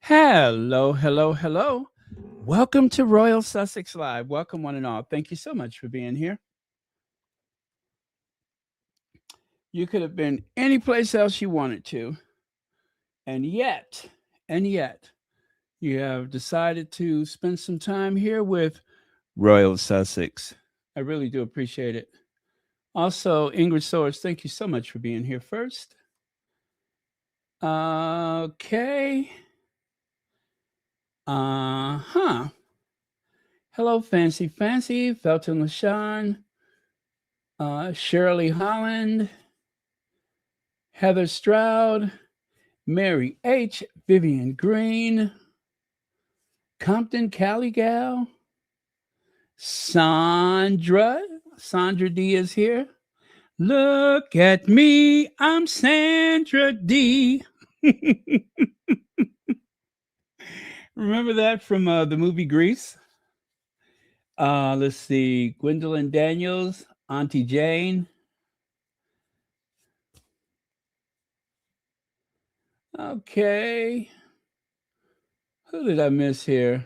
Hello, hello, hello. Welcome to Royal Sussex Live. Welcome, one and all. Thank you so much for being here. You could have been any place else you wanted to, and yet, you have decided to spend some time here with Royal Sussex. I really do appreciate it. Also, Ingrid Soares, thank you so much for being here first. Okay. Uh-huh. Hello, Fancy, Felton LaShawn, Shirley Holland, Heather Stroud, Mary H., Vivian Green, Compton Caligal, Sandra. Sandra D is here. Look at me, I'm Sandra D. Remember that from the movie Grease? Let's see, Gwendolyn Daniels, Auntie Jane. Okay. Who did I miss here?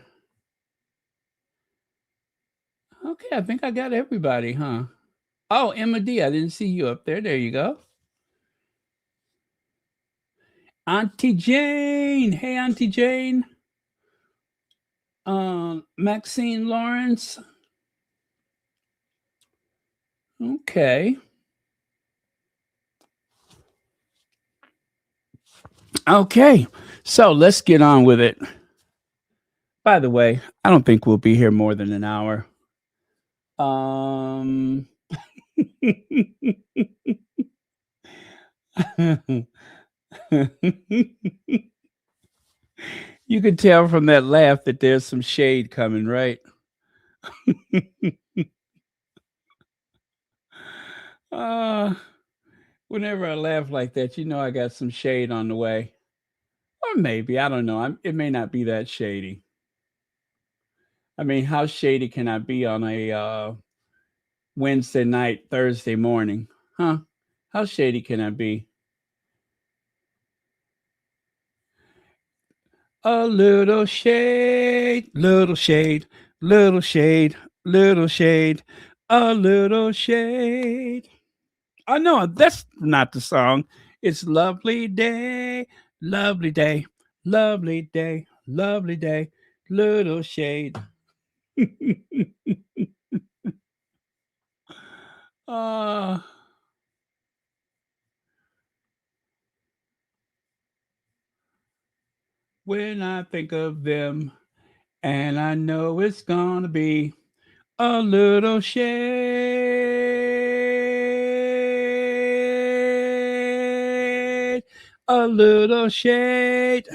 Okay, I think I got everybody, huh? Oh, Emma D, I didn't see you up there. There you go. Auntie Jane. Hey, Auntie Jane. Maxine Lawrence. Okay. Okay. So let's get on with it. By the way, I don't think we'll be here more than an hour. Um, you can tell from that laugh that there's some shade coming, right? uh, Whenever I laugh like that, you know I got some shade on the way. Or maybe, I don't know. It may not be that shady. I mean, how shady can I be on a Wednesday night, Thursday morning? Huh? How shady can I be? A little shade, little shade, little shade, little shade, a little shade. Oh, no, that's not the song. It's lovely day, lovely day, lovely day, lovely day, little shade. uh, when I think of them, and I know it's gonna be a little shade, a little shade,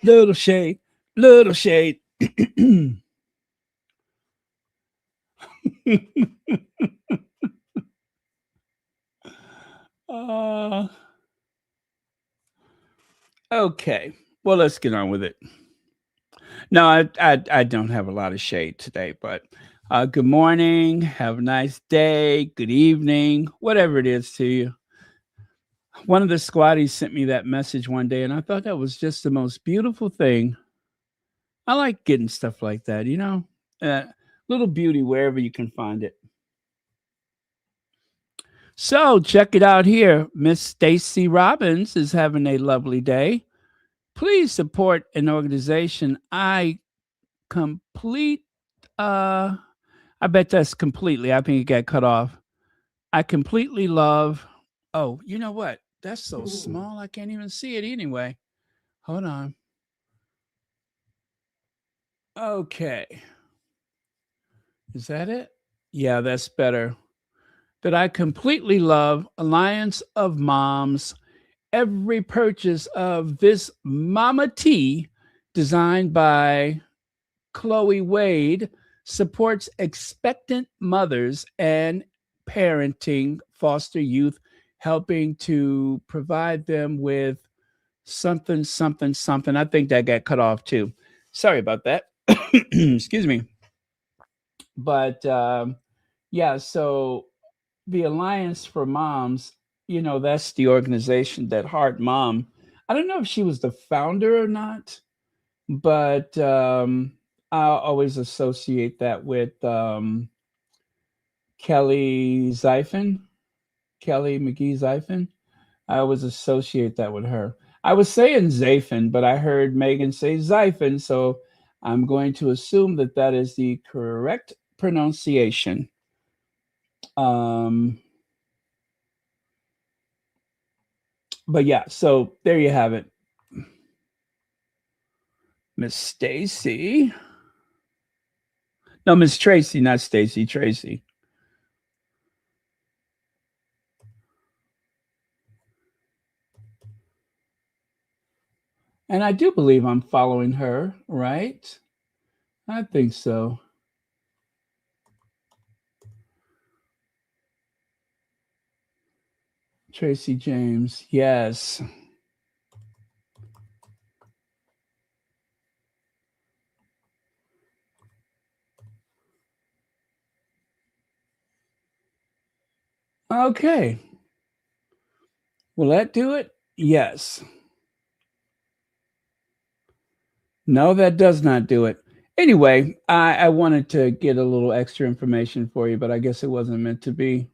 little shade, little shade. uh, okay, well, let's get on with it. No, I don't have a lot of shade today, but good morning, have a nice day, good evening, whatever it is to you. One of the squatties sent me that message one day, and I thought that was just the most beautiful thing. I like getting stuff like that, little beauty wherever you can find it. So check it out here. Miss Stacy Robbins is having a lovely day. Please support an organization I complete. Uh, I bet that's completely. I think it got cut off. I completely love. Oh, you know what? That's so small I can't even see it anyway. Hold on. Okay. Is that it? Yeah, that's better. That I completely love Alliance of Moms. Every purchase of this Mama Tea, designed by Chloe Wade, supports expectant mothers and parenting foster youth, helping to provide them with something, something, something. I think that got cut off too. Sorry about that. Excuse me. But yeah, so the Alliance for Moms, that's the organization that Heart Mom I don't know if she was the founder or not, but I always associate that with Kelly Zyphon, Kelly McGee Zyphon. I always associate that with her. I was saying Zaphon, but I heard Megan say Zyphon, so I'm going to assume that that is the correct pronunciation. Um, but yeah, so there you have it. Miss Stacy. No, Miss Tracy, not Stacy, Tracy. And I do believe I'm following her, right? I think so. Tracy James, yes. Okay. Will that do it? Yes. No, that does not do it. Anyway, I wanted to get a little extra information for you, but I guess it wasn't meant to be.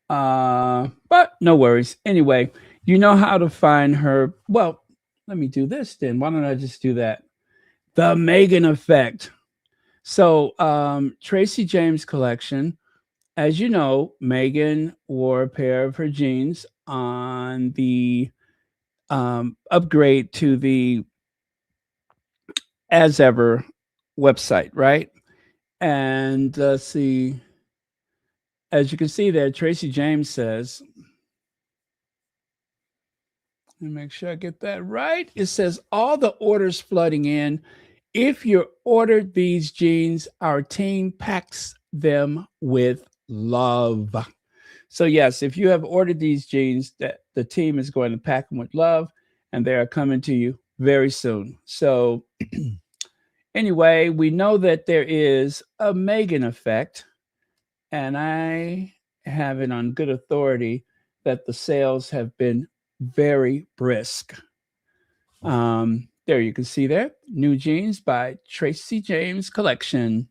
But no worries. Anyway, you know how to find her. Well, let me do this then. Why don't I just do that? The Meghan effect. So, Tracy James collection. As you know, Meghan wore a pair of her jeans on the upgrade to the As Ever website, right? And let's see, as you can see there, Tracy James says, let me make sure I get that right. It says, all the orders flooding in. If you ordered these jeans, our team packs them with love. So, yes, if you have ordered these jeans, that the team is going to pack them with love, and they are coming to you very soon. So, anyway, we know that there is a Meghan effect, and I have it on good authority that the sales have been very brisk. There you can see there, New Jeans by Tracy James Collection.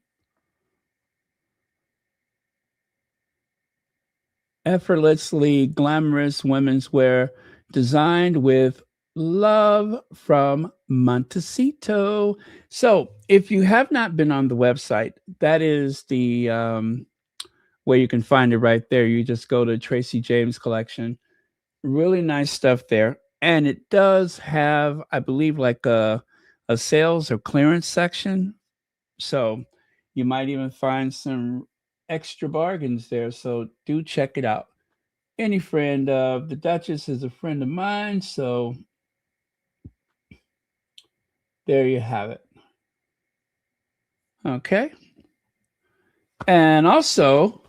Effortlessly glamorous women's wear designed with love from Montecito. So, if you have not been on the website, that is the where you can find it right there. You just go to Tracy James Collection. Really nice stuff there. And it does have, I believe, like a sales or clearance section. So you might even find some extra bargains there. So do check it out. Any friend of the Duchess is a friend of mine. So there you have it. Okay. And also,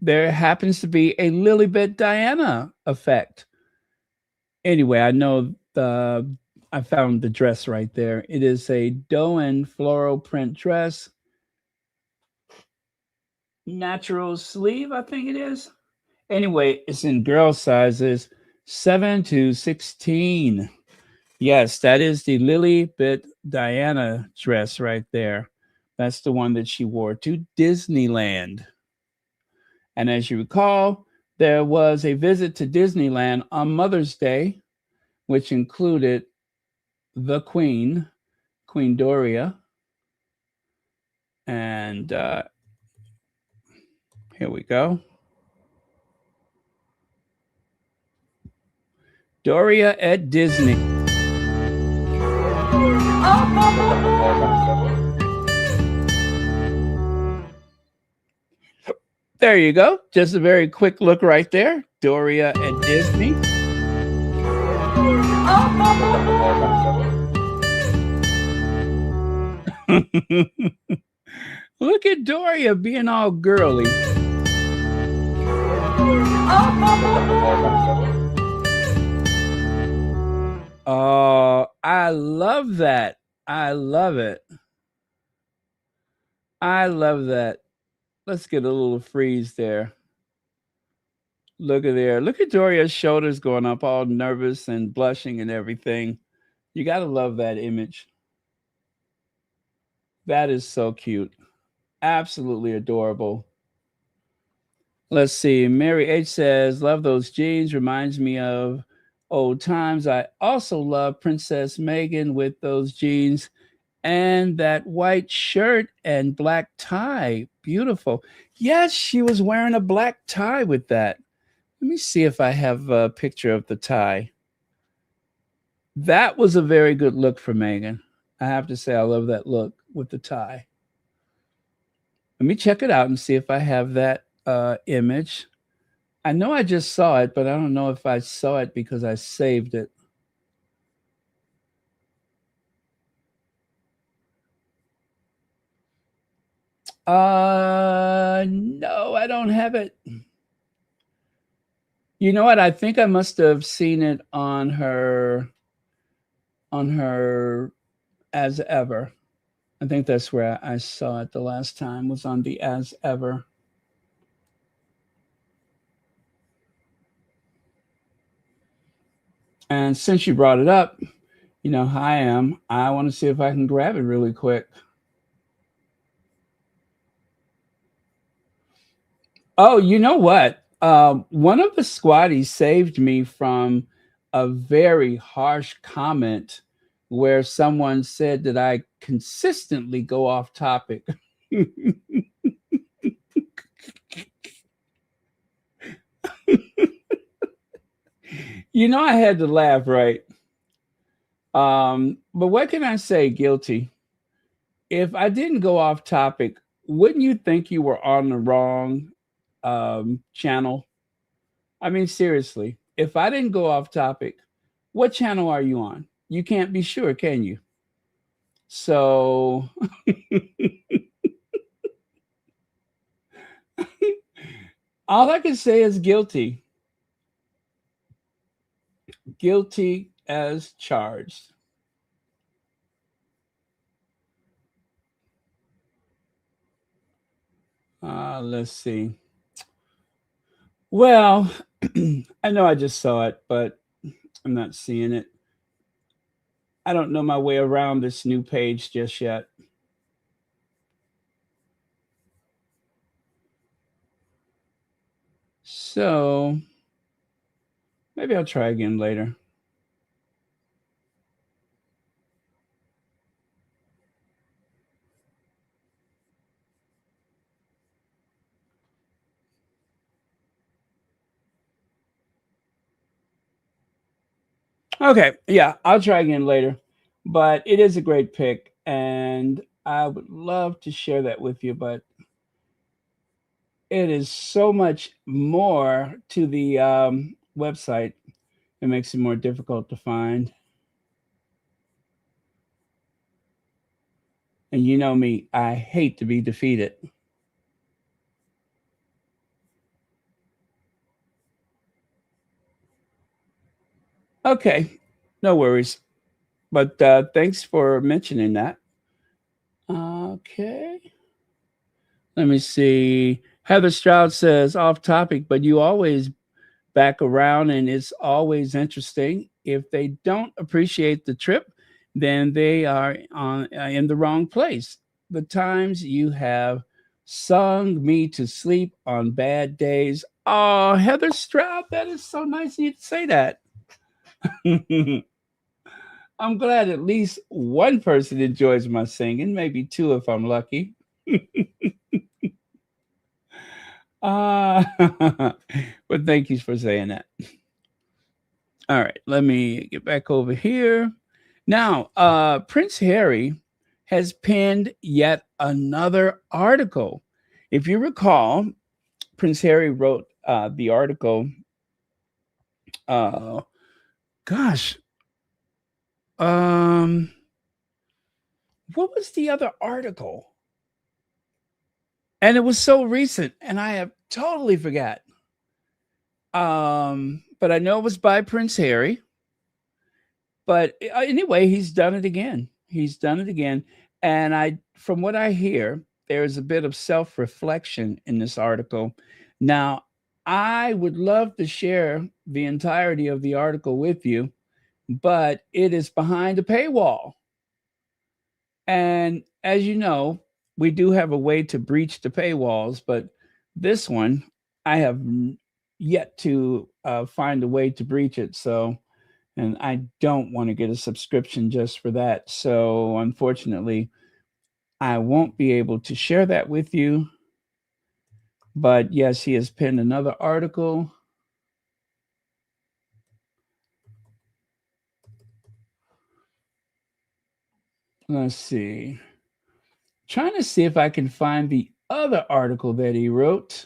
there happens to be a Lilibet Diana effect. Anyway, I know I found the dress right there. It is a Doen floral print dress, natural sleeve, I think it is. Anyway, it's in girl sizes 7 to 16. Yes, that is the Lilibet Diana dress right there. That's the one that she wore to Disneyland. And as you recall, there was a visit to Disneyland on Mother's Day, which included the Queen, Queen Doria. And here we go. Doria at Disney. There you go. Just a very quick look right there. Doria at Disney. Look at Doria being all girly. Oh, I love that. I love it. I love that. Let's get a little freeze there. Look at there. Look at Doria's shoulders going up, all nervous and blushing and everything. You got to love that image. That is so cute. Absolutely adorable. Let's see. Mary H says, love those jeans. Reminds me of old times. I also love Princess Meghan with those jeans and that white shirt and black tie. Beautiful. Yes, she was wearing a black tie with that. Let me see if I have a picture of the tie. That was a very good look for Meghan. I have to say, I love that look with the tie. Let me check it out and see if I have that image. I know I just saw it, but I don't know if I saw it because I saved it. No, I don't have it. You know what? I think I must have seen it on her As Ever. I think that's where I saw it the last time, was on the As Ever. And since you brought it up, you know how I am. I want to see if I can grab it really quick. Oh, you know what? One of the squatties saved me from a very harsh comment where someone said that I consistently go off topic. You know, I had to laugh, right? But what can I say? Guilty. If I didn't go off topic, wouldn't you think you were on the wrong channel? I mean, seriously, if I didn't go off topic, what channel are you on? You can't be sure, can you? So all I can say is guilty. Guilty as charged. Let's see. Well, I know I just saw it, but I'm not seeing it. I don't know my way around this new page just yet. So maybe I'll try again later. Okay, yeah, I'll try again later. But it is a great pick, and I would love to share that with you, but it is so much more to the website. It makes it more difficult to find. And you know me, I hate to be defeated. Okay, no worries. But thanks for mentioning that. Okay. Let me see. Heather Stroud says, off topic, but you always back around and it's always interesting. If they don't appreciate the trip, then they are in the wrong place. The times you have sung me to sleep on bad days. Oh, Heather Stroud, that is so nice of you to say that. I'm glad at least one person enjoys my singing, maybe two if I'm lucky. Uh, but thank you for saying that. All right, let me get back over here. Now, Prince Harry has penned yet another article. If you recall, Prince Harry wrote the article. Uh, gosh, um, what was the other article? And it was so recent, and I have totally forgot. But I know it was by Prince Harry. But anyway, he's done it again. He's done it again. And from what I hear, there's a bit of self reflection in this article. Now, I would love to share the entirety of the article with you, but it is behind a paywall. And as you know, we do have a way to breach the paywalls, but this one, I have yet to find a way to breach it. So, and I don't want to get a subscription just for that. So, unfortunately, I won't be able to share that with you. But yes, he has penned another article. Let's see. Trying to see if I can find the other article that he wrote,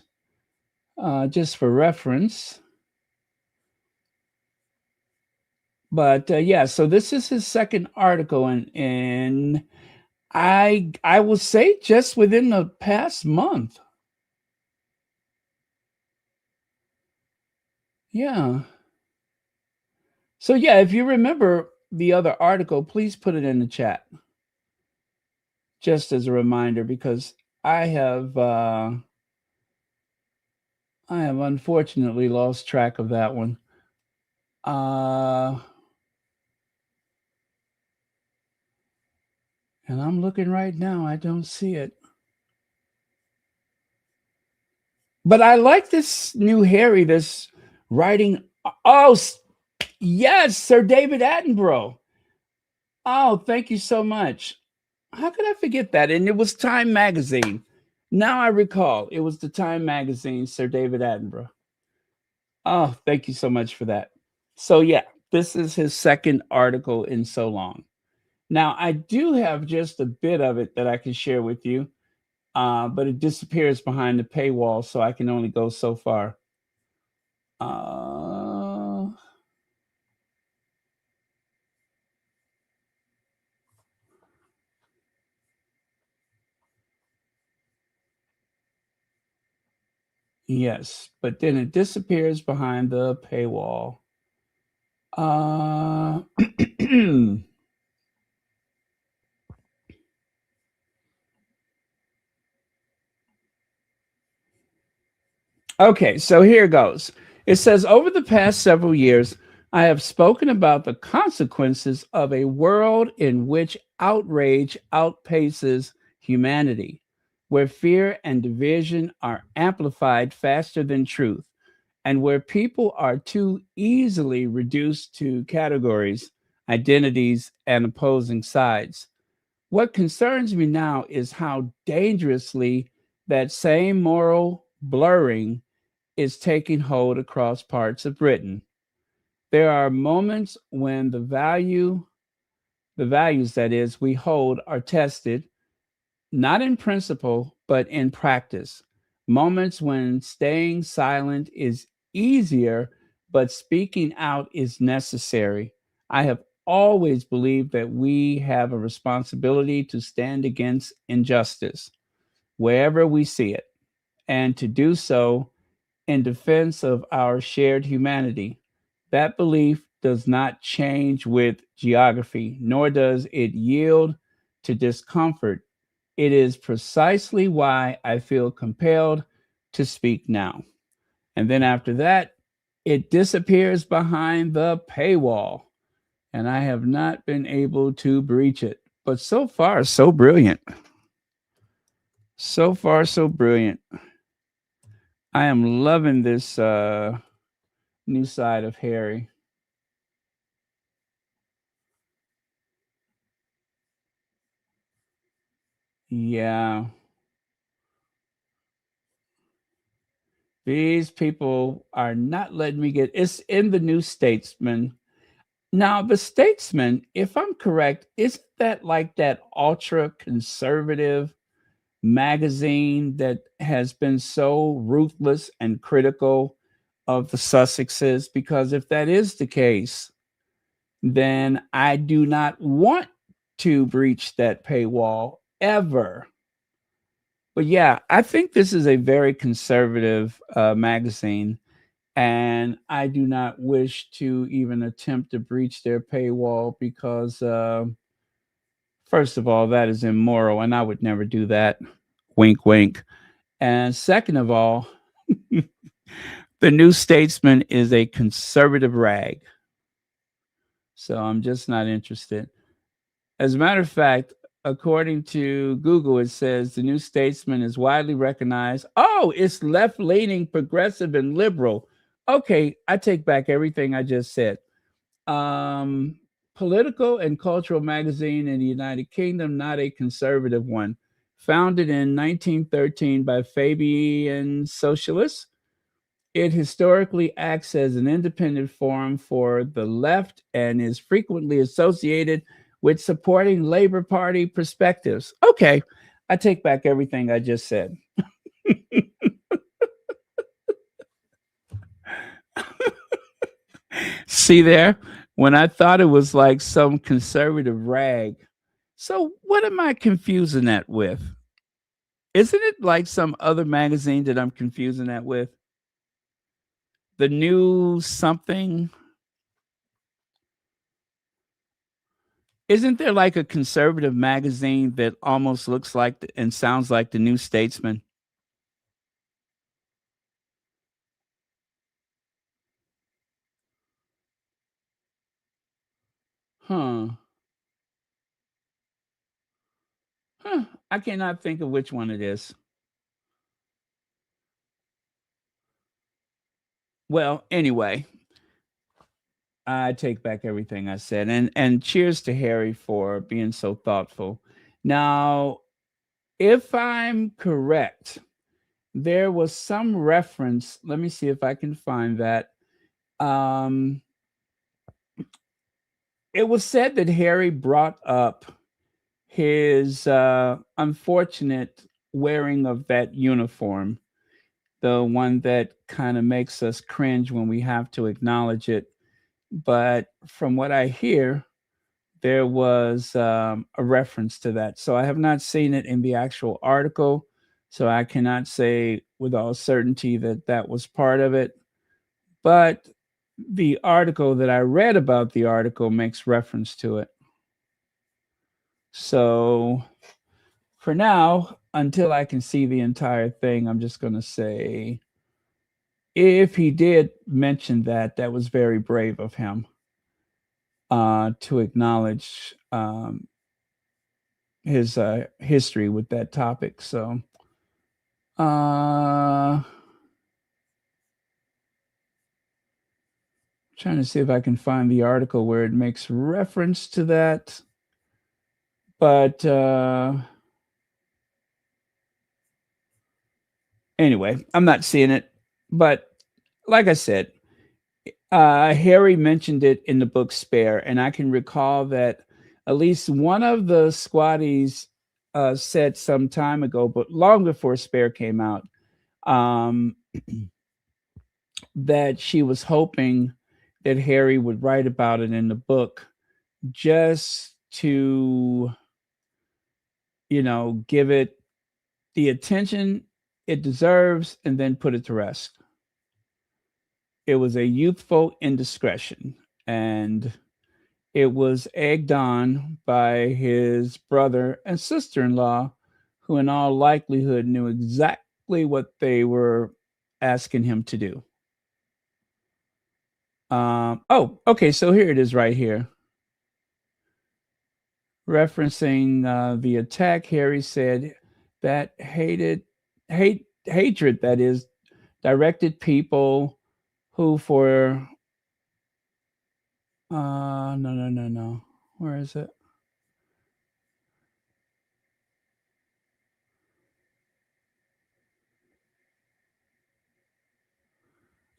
just for reference. But yeah, so this is his second article, and I will say just within the past month. Yeah. So yeah, if you remember the other article, please put it in the chat, just as a reminder, because I have uh, I have unfortunately lost track of that one. Uh, and I'm looking right now, I don't see it. But I like this new Harry, this writing. Oh, yes, Sir David Attenborough. Oh, thank you so much. How could I forget that? And it was Time Magazine. Now I recall it was the Time Magazine, Sir David Attenborough. Oh, thank you so much for that. So, yeah, this is his second article in so long. Now, I do have just a bit of it that I can share with you, but it disappears behind the paywall, so I can only go so far. Uh, yes, but then it disappears behind the paywall. Uh, okay, so here goes. It says, over the past several years, I have spoken about the consequences of a world in which outrage outpaces humanity, where fear and division are amplified faster than truth, and where people are too easily reduced to categories, identities, and opposing sides. What concerns me now is how dangerously that same moral blurring is taking hold across parts of Britain. There are moments when the values that is, we hold are tested, not in principle, but in practice. Moments when staying silent is easier, but speaking out is necessary. I have always believed that we have a responsibility to stand against injustice wherever we see it, and to do so in defense of our shared humanity. That belief does not change with geography, nor does it yield to discomfort. It is precisely why I feel compelled to speak now. And then after that, it disappears behind the paywall, and I have not been able to breach it. But so far, so brilliant. So far, so brilliant. I am loving this new side of Harry. Yeah. These people are not letting me get it's in the New Statesman. Now, the Statesman, if I'm correct, isn't that like that ultra conservative magazine that has been so ruthless and critical of the Sussexes? Because if that is the case, then I do not want to breach that paywall ever. But yeah, I think this is a very conservative magazine, and I do not wish to even attempt to breach their paywall because, first of all, that is immoral, and I would never do that. Wink, wink. And second of all, The New Statesman is a conservative rag. So I'm just not interested. As a matter of fact, according to Google, it says the New Statesman is widely recognized. Oh, it's left leaning, progressive, and liberal. Okay, I take back everything I just said. Um, Political and cultural magazine in the United Kingdom, not a conservative one. Founded in 1913 by Fabian socialists, it historically acts as an independent forum for the left and is frequently associated with supporting Labor Party perspectives. Okay, I take back everything I just said. See there? When I thought it was like some conservative rag. So, what am I confusing that with? Isn't it like some other magazine that I'm confusing that with? The new something? Isn't there like a conservative magazine that almost looks like and sounds like the New Statesman? Huh. Huh. I cannot think of which one it is. Well, anyway, I take back everything I said. And cheers to Harry for being so thoughtful. Now, if I'm correct, there was some reference. Let me see if I can find that. Um, it was said that Harry brought up his unfortunate wearing of that uniform, the one that kind of makes us cringe when we have to acknowledge it. But from what I hear, there was a reference to that. So I have not seen it in the actual article. So I cannot say with all certainty that that was part of it. But the article that I read about the article makes reference to it. So for now, until I can see the entire thing, I'm just going to say if he did mention that, that was very brave of him to acknowledge his history with that topic. So, trying to see if I can find the article where it makes reference to that. But anyway, I'm not seeing it. But like I said, Harry mentioned it in the book Spare, and I can recall that at least one of the squatties said some time ago, but long before Spare came out, um, that she was hoping that Harry would write about it in the book just to, give it the attention it deserves and then put it to rest. It was a youthful indiscretion, and it was egged on by his brother and sister in law, who, in all likelihood, knew exactly what they were asking him to do. Oh, okay. So here it is right here. Referencing the attack, Harry said that hatred, that is, directed people who for, no. Where is it?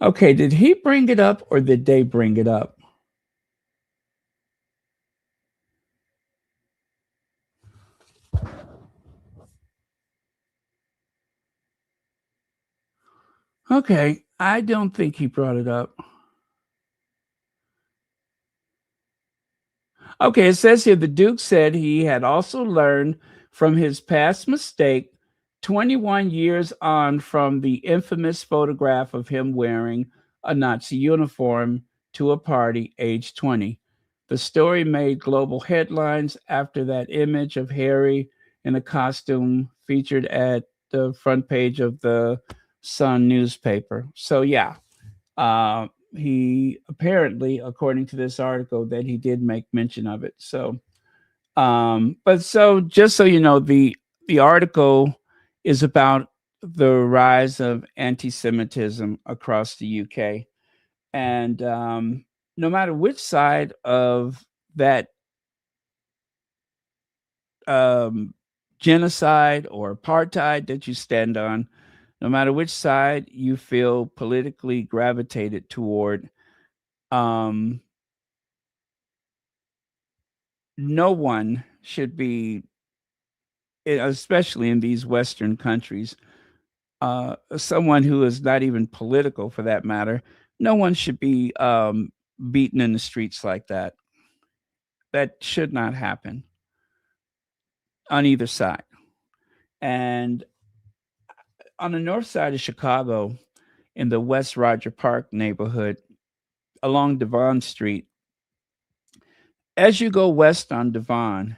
Okay, did he bring it up or did they bring it up? Okay, I don't think he brought it up. Okay, it says here the Duke said he had also learned from his past mistake 21 years on from the infamous photograph of him wearing a Nazi uniform to a party age 20. The story made global headlines after that image of Harry in a costume featured at the front page of the Sun newspaper. So, yeah, He apparently, according to this article, that he did make mention of it. But so just so you know, the article is about the rise of anti-Semitism across the UK, and no matter which side of that um, genocide or apartheid that you stand on, no matter which side you feel politically gravitated toward, um, no one should be, especially in these Western countries, someone who is not even political for that matter, no one should be beaten in the streets like that. That should not happen on either side. And on the north side of Chicago, in the West Roger Park neighborhood, along Devon Street, as you go west on Devon,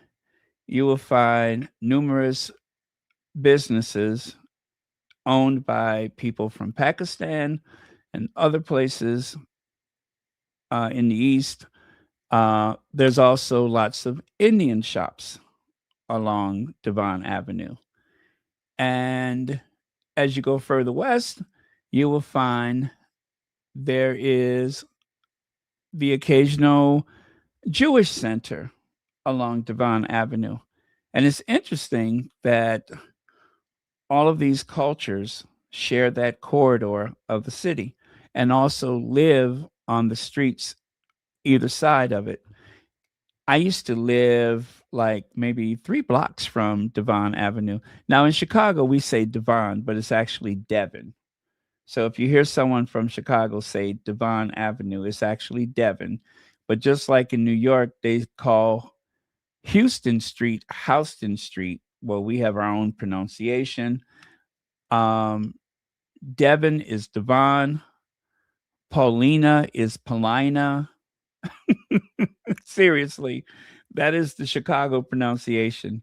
you will find numerous businesses owned by people from Pakistan and other places in the east. There's also lots of Indian shops along Devon Avenue. And as you go further west, you will find there is the occasional Jewish center along Devon Avenue. And it's interesting that all of these cultures share that corridor of the city and also live on the streets either side of it. I used to live like maybe 3 blocks from Devon Avenue. Now in Chicago, we say Devon, but it's actually Devon. So if you hear someone from Chicago say Devon Avenue, it's actually Devon. But just like in New York, they call Houston Street Houston Street. Well, we have our own pronunciation. Um, Devon is Devon. Paulina is Paulina. Seriously, that is the Chicago pronunciation.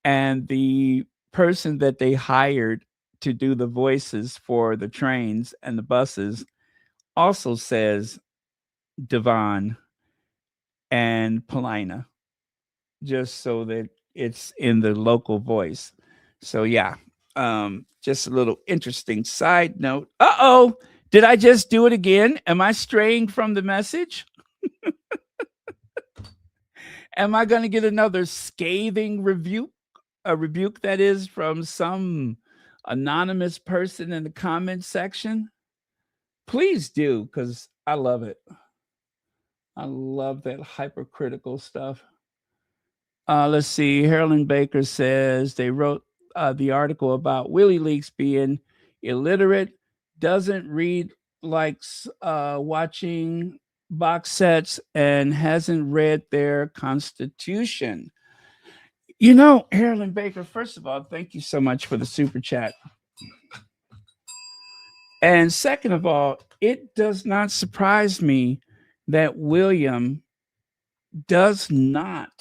And the person that they hired to do the voices for the trains and the buses also says Devon and Paulina, just so that it's in the local voice. So yeah, just a little interesting side note. Uh-oh, did I just do it again? Am I straying from the message? Am I going to get another scathing rebuke? A rebuke that is from some anonymous person in the comment section? Please do, because I love it. I love that hypercritical stuff. Let's see. Harlan Baker says they wrote the article about Willie Leaks being illiterate, doesn't read, likes watching box sets, and hasn't read their constitution. You know, Harlan Baker, first of all, thank you so much for the super chat. And second of all, it does not surprise me that William does not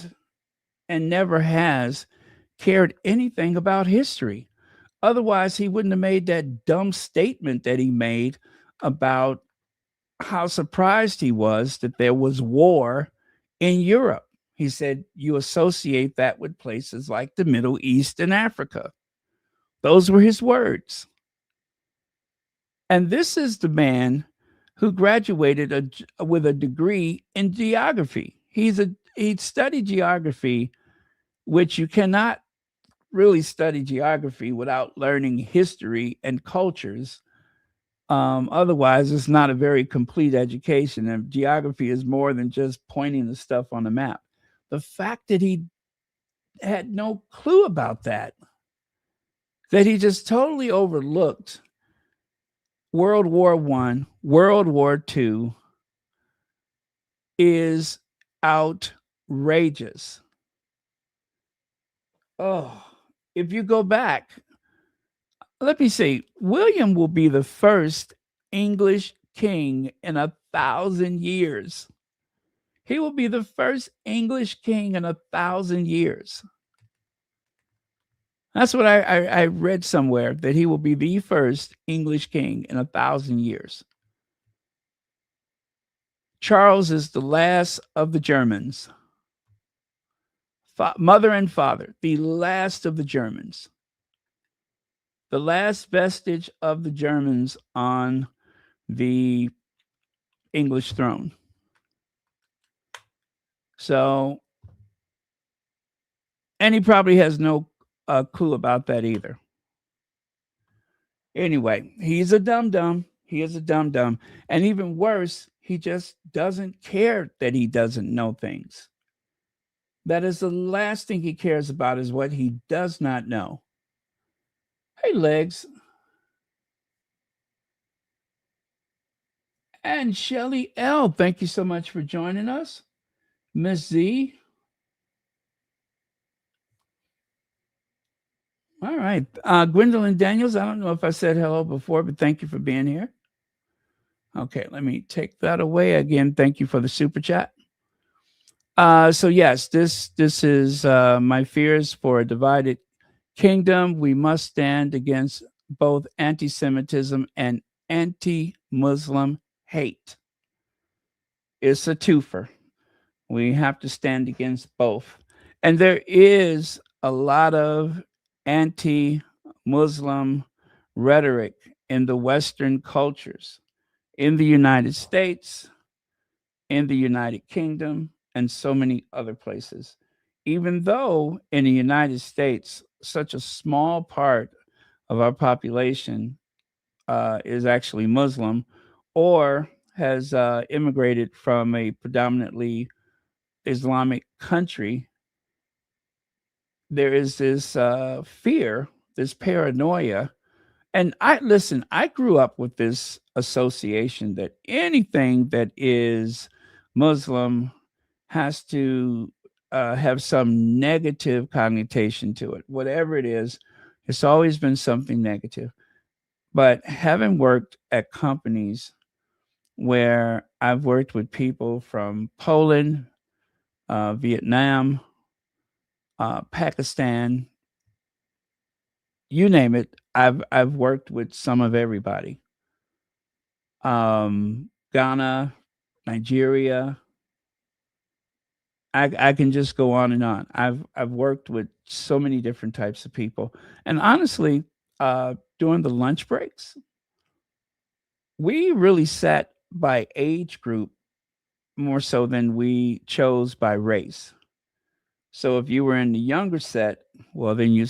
and never has cared anything about history. Otherwise, he wouldn't have made that dumb statement that he made about how surprised he was that there was war in Europe. He said, you associate that with places like the Middle East and Africa. Those were his words. And this is the man who graduated with a degree in geography. He studied geography, which you cannot really study geography without learning history and cultures. Otherwise, it's not a very complete education. And geography is more than just pointing the stuff on the map. The fact that he had no clue about that he just totally overlooked World War I, World War II is outrageous. Oh, if you go back, let me see, William will be the first English king in 1,000 years. He will be the first English king in 1,000 years. That's what I read somewhere, that he will be the first English king in 1,000 years. Charles is the last of the Germans, mother and father, the last of the Germans, the last vestige of the Germans on the English throne. So, and he probably has no clue about that either. Anyway, he's a dum dum. He is a dum dum. And even worse, he just doesn't care that he doesn't know things. That is the last thing he cares about is what he does not know. Hey, Legs. And Shelly L., thank you so much for joining us. Miss Z. All right. Gwendolyn Daniels, I don't know if I said hello before, but thank you for being here. Okay, let me take that away. Again, thank you for the super chat. So yes, this is my fears for a divided kingdom. We must stand against both anti-Semitism and anti-Muslim hate. It's a twofer. We have to stand against both. And there is a lot of anti-Muslim rhetoric in the Western cultures, in the United States, in the United Kingdom, and so many other places. Even though in the United States, such a small part of our population is actually Muslim or has immigrated from a predominantly Islamic country, there is this fear, this paranoia. And I grew up with this association that anything that is Muslim has to have some negative connotation to it. Whatever it is, it's always been something negative. But having worked at companies where I've worked with people from Poland, Vietnam, Pakistan, you name it, I've worked with some of everybody. Ghana, Nigeria. I can just go on and on. I've worked with so many different types of people, and honestly, during the lunch breaks, we really sat by age group more so than we chose by race. So if you were in the younger set, well, then you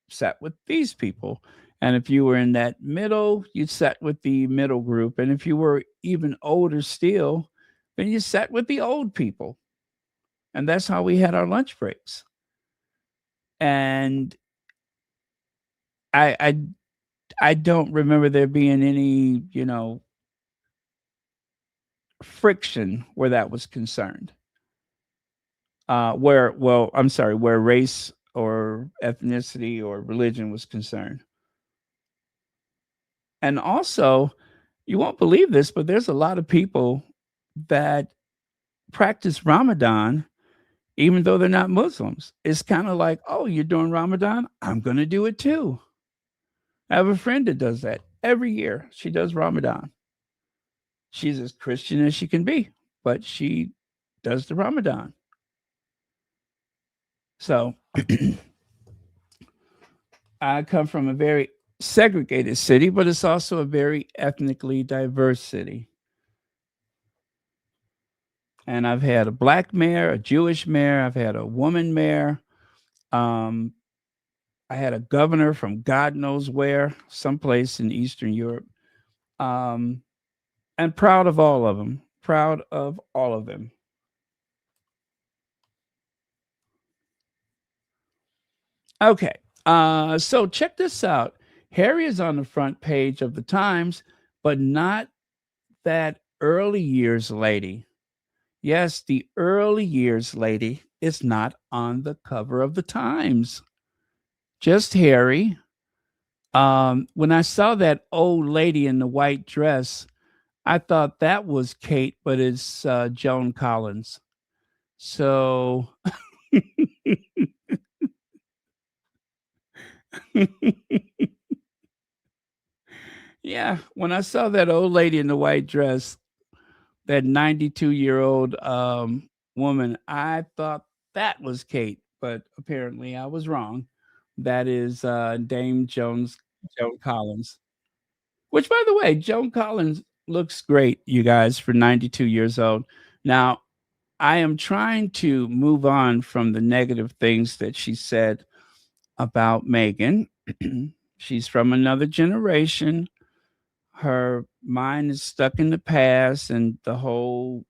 sat with these people. And if you were in that middle, you sat with the middle group. And if you were even older still, then you sat with the old people. And that's how we had our lunch breaks. And I I, I don't remember there being any, friction where that was concerned. Where race or ethnicity or religion was concerned. And also, you won't believe this, but there's a lot of people that practice Ramadan even though they're not Muslims. It's kind of like, oh, you're doing Ramadan? I'm going to do it too. I have a friend that does that every year. She does Ramadan. She's as Christian as she can be, but she does the Ramadan. So I come from a very segregated city, but it's also a very ethnically diverse city. And I've had a black mayor, a Jewish mayor, I've had a woman mayor. Um, I had a governor from God knows where, someplace in Eastern Europe. Um, and proud of all of them. Proud of all of them. Okay. So check this out. Harry is on the front page of the Times, but not that early years lady. Yes, the early years lady is not on the cover of the Times. Just Harry. When I saw that old lady in the white dress, I thought that was Kate, but it's Joan Collins. So, yeah, when I saw that old lady in the white dress, that 92-year-old woman. I thought that was Kate, but apparently I was wrong. That is Dame Joan Collins. Which, by the way, Joan Collins looks great, you guys, for 92 years old. Now, I am trying to move on from the negative things that she said about Meghan. She's from another generation. Her mind is stuck in the past and the whole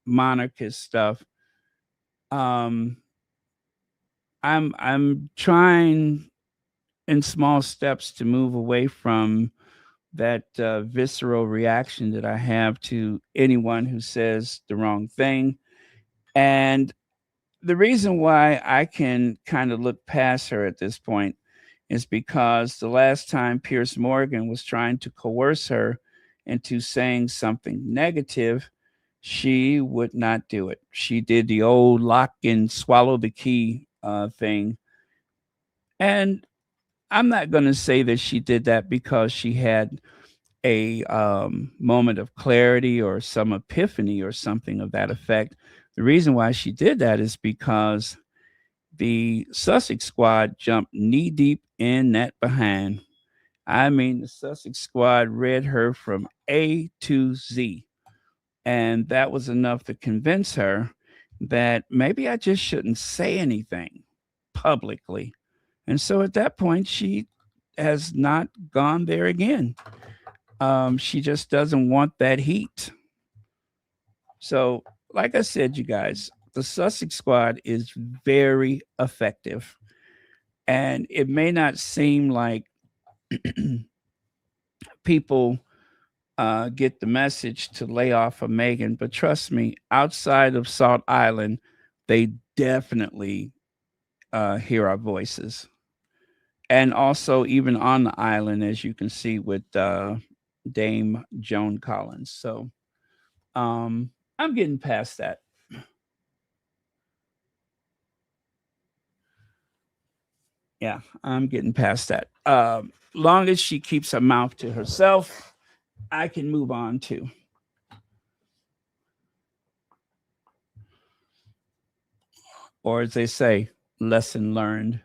monarchist stuff. Um, I'm trying in small steps to move away from that visceral reaction that I have to anyone who says the wrong thing. And the reason why I can kind of look past her at this point is because the last time Pierce Morgan was trying to coerce her into saying something negative, she would not do it. She did the old lock and swallow the key thing. And I'm not going to say that she did that because she had a moment of clarity or some epiphany or something of that effect. The reason why she did that is because the Sussex squad jumped knee deep in that behind. I mean, the Sussex squad read her from A to Z. And that was enough to convince her that maybe I just shouldn't say anything publicly. And so at that point, she has not gone there again. She just doesn't want that heat. So, like I said, you guys, the Sussex squad is very effective. And it may not seem like people get the message to lay off of Meghan, but trust me, outside of Salt Island, they definitely hear our voices. And also, even on the island, as you can see with Dame Joan Collins. So I'm getting past that. Yeah, I'm getting past that. Long as she keeps her mouth to herself, I can move on too. Or as they say, lesson learned.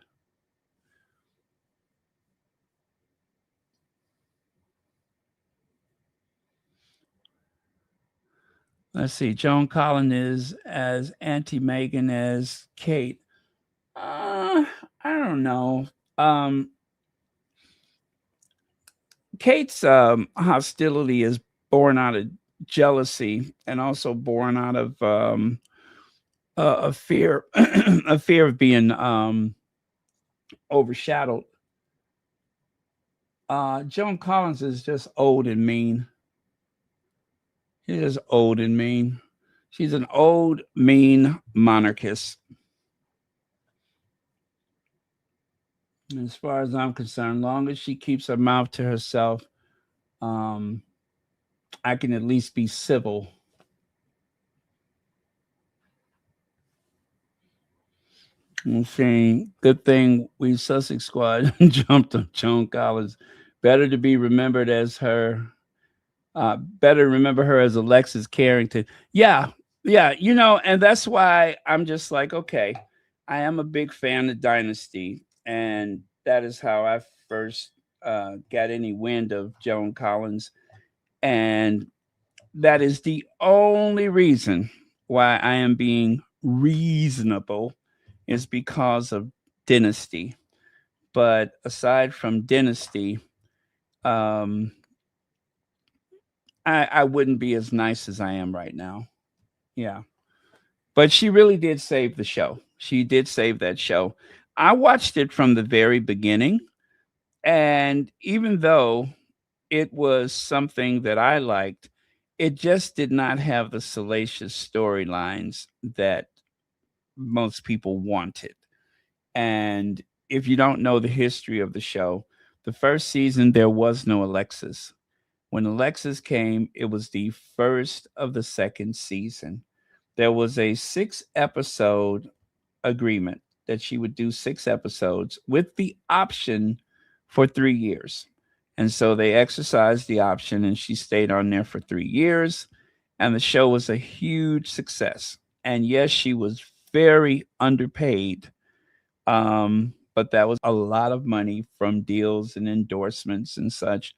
Let's see. Joan Collins is as anti Megan as Kate. I don't know. Um, Kate's hostility is born out of jealousy and also born out of a fear, a fear of being overshadowed. Joan Collins is just old and mean. She's just old and mean. She's an old, mean monarchist. As far as I'm concerned, long as she keeps her mouth to herself, um, I can at least be civil. I'm saying, good thing we Sussex squad jumped on Joan Collins. Better to be remembered as her. Better remember her as Alexis Carrington. Yeah, yeah, and that's why I'm just like, okay, I am a big fan of Dynasty, and that is how I first got any wind of Joan Collins, and that is the only reason why I am being reasonable is because of Dynasty. But aside from Dynasty, um, I wouldn't be as nice as I am right now. Yeah. But she really did save the show. She did save that show. I watched it from the very beginning. And even though it was something that I liked, it just did not have the salacious storylines that most people wanted. And if you don't know the history of the show, the first season there was no Alexis. When Alexis came, it was the first of the second season. There was a 6 episode agreement that she would do 6 episodes with the option for 3 years. And so they exercised the option and she stayed on there for 3 years. and the show was a huge success. And yes, she was very underpaid, but that was a lot of money from deals and endorsements and such.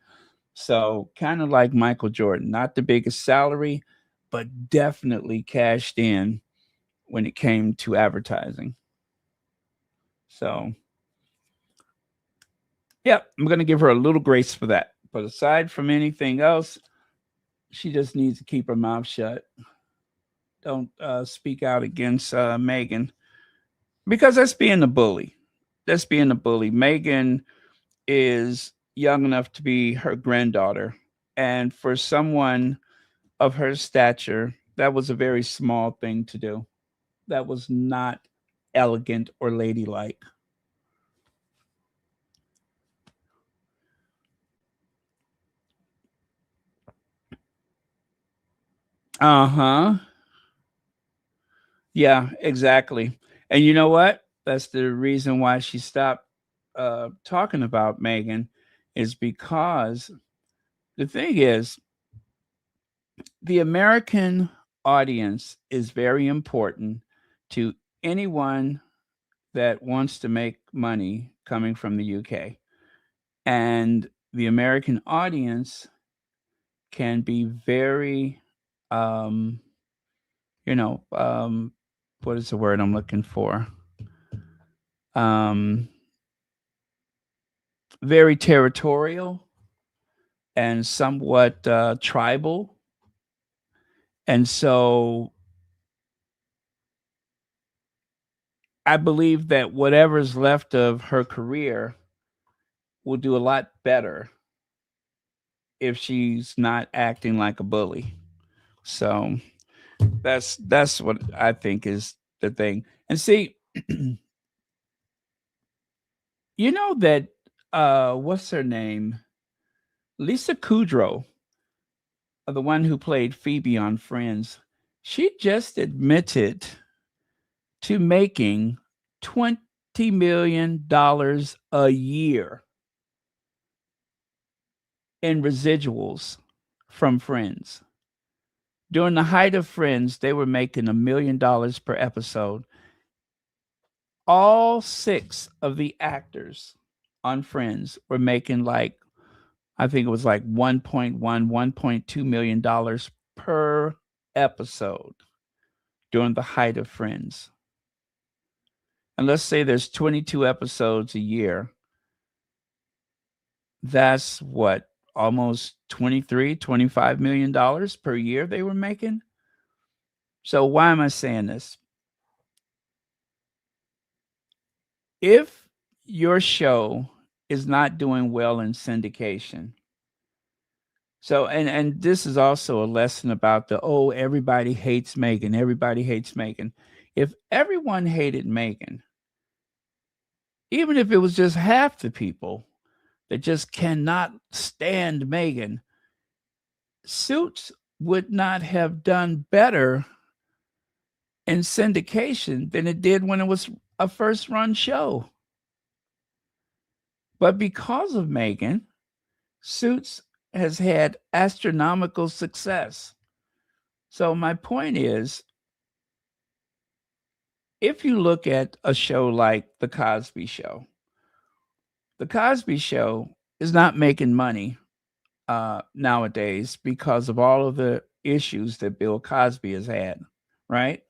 So, kind of like Michael Jordan, not the biggest salary, but definitely cashed in when it came to advertising. So, yeah, I'm going to give her a little grace for that. But aside from anything else, she just needs to keep her mouth shut. Don't speak out against Meghan, because that's being a bully. That's being a bully. Meghan is young enough to be her granddaughter. And for someone of her stature, that was a very small thing to do. That was not elegant or ladylike. Uh huh. Yeah, exactly. And you know what? That's the reason why she stopped talking about Meghan, is because the thing is, the American audience is very important to anyone that wants to make money coming from the UK. And the American audience can be very, um, you know, what is the word I'm looking for? Um, Very territorial and somewhat tribal. And so I believe that whatever's left of her career will do a lot better if she's not acting like a bully. So that's what I think is the thing. And see, you know that what's her name? Lisa Kudrow, the one who played Phoebe on Friends, she just admitted to making $20 million a year in residuals from Friends. During the height of Friends, they were making $1 million per episode. All six of the actors on Friends were making, like, I think it was like 1.1, $1.2 million per episode during the height of Friends. And let's say there's 22 episodes a year. That's what, almost 23, $25 million per year they were making. So why am I saying this? If your show is not doing well in syndication, so and this is also a lesson about the, oh, everybody hates Meghan, everybody hates Meghan. If everyone hated Meghan, even if it was just half the people that just cannot stand Meghan, Suits would not have done better in syndication than it did when it was a first run show. But because of Meghan, Suits has had astronomical success. So my point is, if you look at a show like The Cosby Show, The Cosby Show is not making money nowadays because of all of the issues that Bill Cosby has had, right?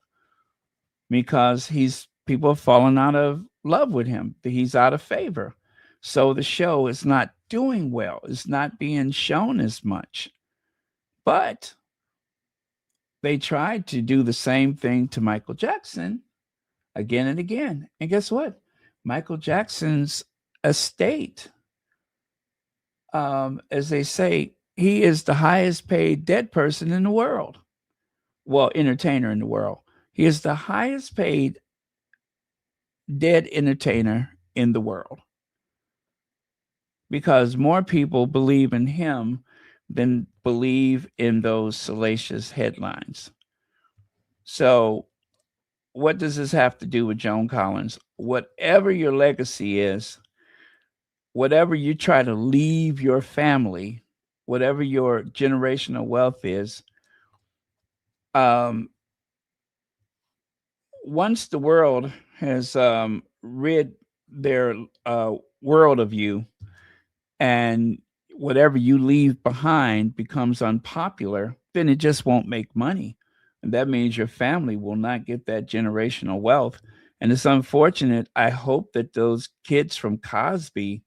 Because people have fallen out of love with him. He's out of favor. So the show is not doing well. It's not being shown as much. But they tried to do the same thing to Michael Jackson again and again. And guess what? Michael Jackson's estate, as they say, he is the highest paid dead person in the world. Well, entertainer in the world. He is the highest paid dead entertainer in the world, because more people believe in him than believe in those salacious headlines. So, what does this have to do with Joan Collins? Whatever your legacy is, whatever you try to leave your family, whatever your generational wealth is, um, once the world has rid their world of you, and whatever you leave behind becomes unpopular, then it just won't make money. And that means your family will not get that generational wealth. And it's unfortunate. I hope that those kids from Cosby,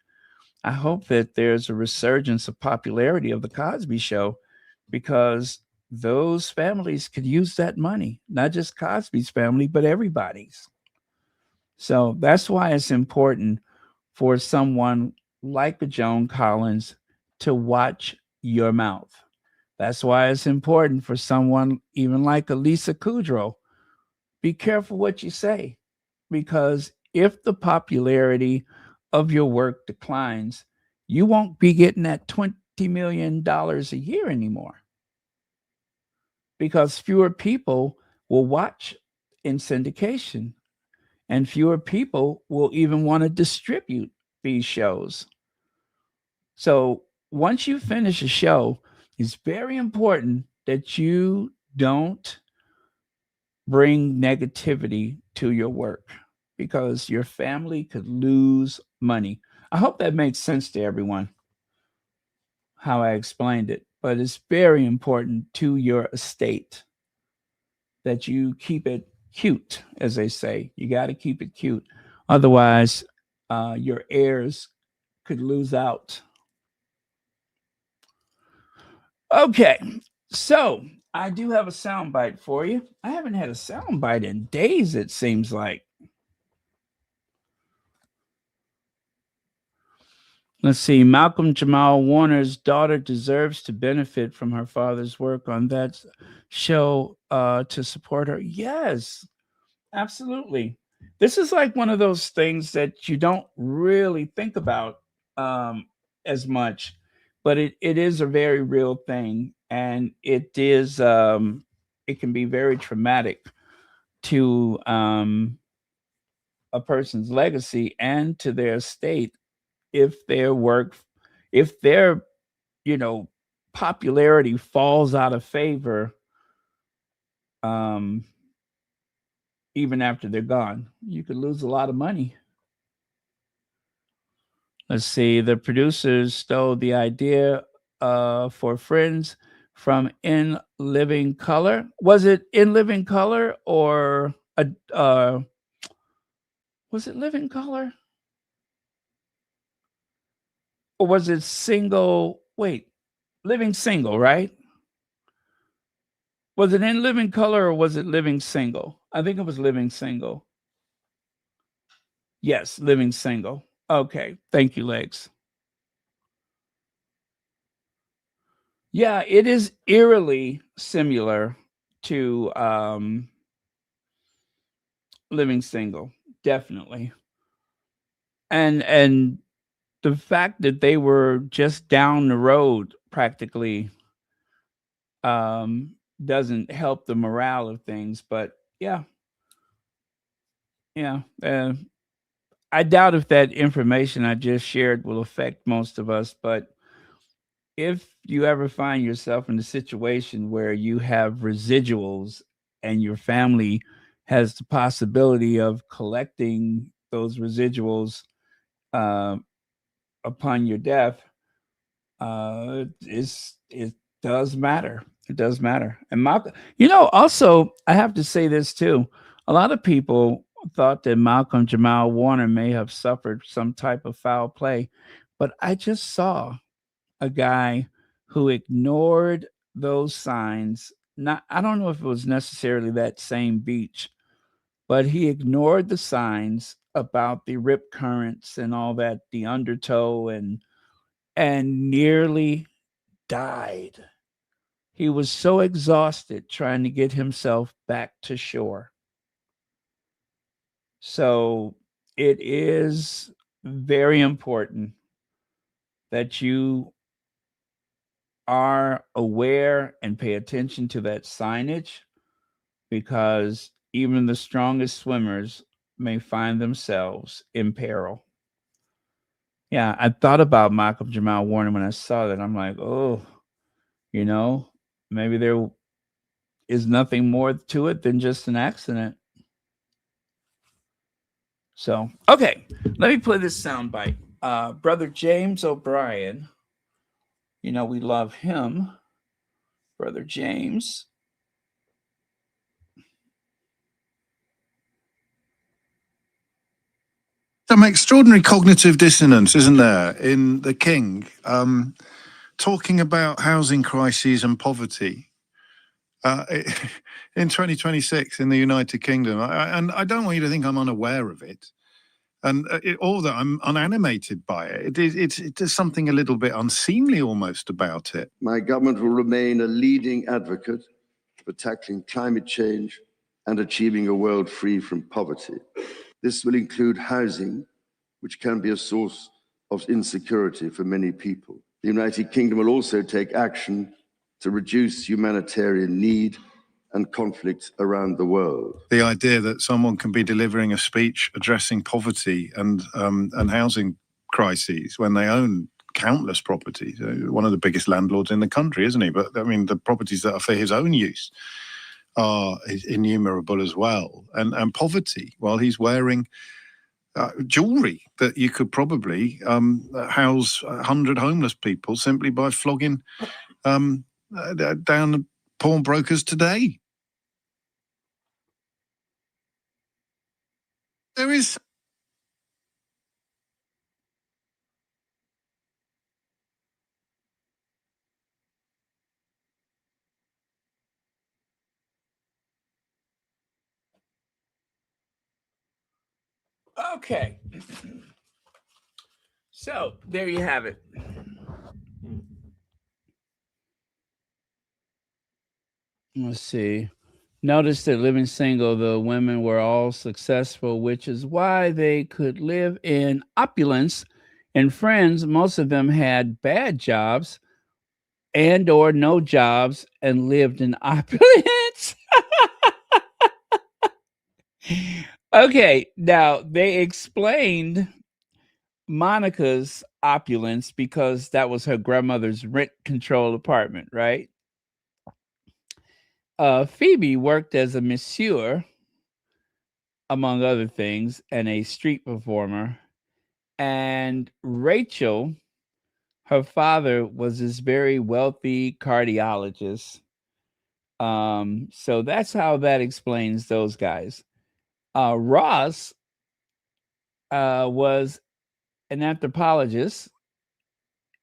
I hope that there's a resurgence of popularity of the Cosby show, because those families could use that money, not just Cosby's family, but everybody's. So that's why it's important for someone like a Joan Collins to watch your mouth. That's why it's important for someone even like a Lisa Kudrow. Be careful what you say, because if the popularity of your work declines, you won't be getting that $20 million a year anymore, because fewer people will watch in syndication, and fewer people will even want to distribute these shows. So once you finish a show, it's very important that you don't bring negativity to your work, because your family could lose money. I hope that makes sense to everyone, how I explained it. But it's very important to your estate that you keep it cute, as they say. You got to keep it cute. Otherwise, your heirs could lose out. Okay, so I do have a soundbite for you. I haven't had a soundbite in days, it seems like. Let's see. Malcolm Jamal Warner's daughter deserves to benefit from her father's work on that show to support her. Yes, absolutely. This is like one of those things that you don't really think about um, as much, but it is a very real thing, and it can be very traumatic to a person's legacy and to their estate if their work, if their you know popularity falls out of favor, um, even after they're gone. You could lose a lot of money. Let's see. The producers stole the idea for Friends from In Living Color. Was it In Living Color or was it Living Color, or was it Single? Wait, Living Single, right? Was it In Living Color or was it Living Single? I think it was Living Single. Yes, Living Single. Okay, thank you, Legs. Yeah, it is eerily similar to Living Single, definitely. And the fact that they were just down the road practically um doesn't help the morale of things, but yeah, yeah. I doubt if that information I just shared will affect most of us, but if you ever find yourself in a situation where you have residuals and your family has the possibility of collecting those residuals uh, upon your death, it does matter. It does matter. And Malcolm, also I have to say this too. A lot of people thought that Malcolm Jamal Warner may have suffered some type of foul play, but I just saw a guy who ignored those signs. Not, I don't know if it was necessarily that same beach, but he ignored the signs about the rip currents and all that, the undertow, and nearly died. He was so exhausted trying to get himself back to shore. So it is very important that you are aware and pay attention to that signage, because even the strongest swimmers may find themselves in peril. Yeah, I thought about Malcolm Jamal Warner when I saw that. I'm like, oh, you know, maybe there. is nothing more to it than just an accident. So, okay, let me play this soundbite. Brother James O'Brien, you know, we love him. Brother James. Some extraordinary cognitive dissonance, isn't there, in the King, talking about housing crises and poverty in 2026 in the United Kingdom. And I don't want you to think I'm unaware of it. And or that I'm unanimated by it. There's something a little bit unseemly almost about it. My government will remain a leading advocate for tackling climate change and achieving a world free from poverty. This will include housing, which can be a source of insecurity for many people. The United Kingdom will also take action to reduce humanitarian need and conflict around the world. The idea that someone can be delivering a speech addressing poverty and housing crises when they own countless properties. One of the biggest landlords in the country, isn't he? But I mean, the properties that are for his own use are innumerable as well. And poverty, while he's wearing jewelry that you could probably house 100 homeless people simply by flogging down the pawnbrokers today. There is. Okay. So there you have it. Let's see. Notice that living single, the women were all successful, which is why they could live in opulence. And friends, most of them had bad jobs and or no jobs and lived in opulence. Okay, now they explained Monica's opulence because that was her grandmother's rent control apartment, right? Phoebe worked as a masseur, among other things, and a street performer. And Rachel, her father, was this very wealthy cardiologist. So that's how that explains those guys. Ross was an anthropologist,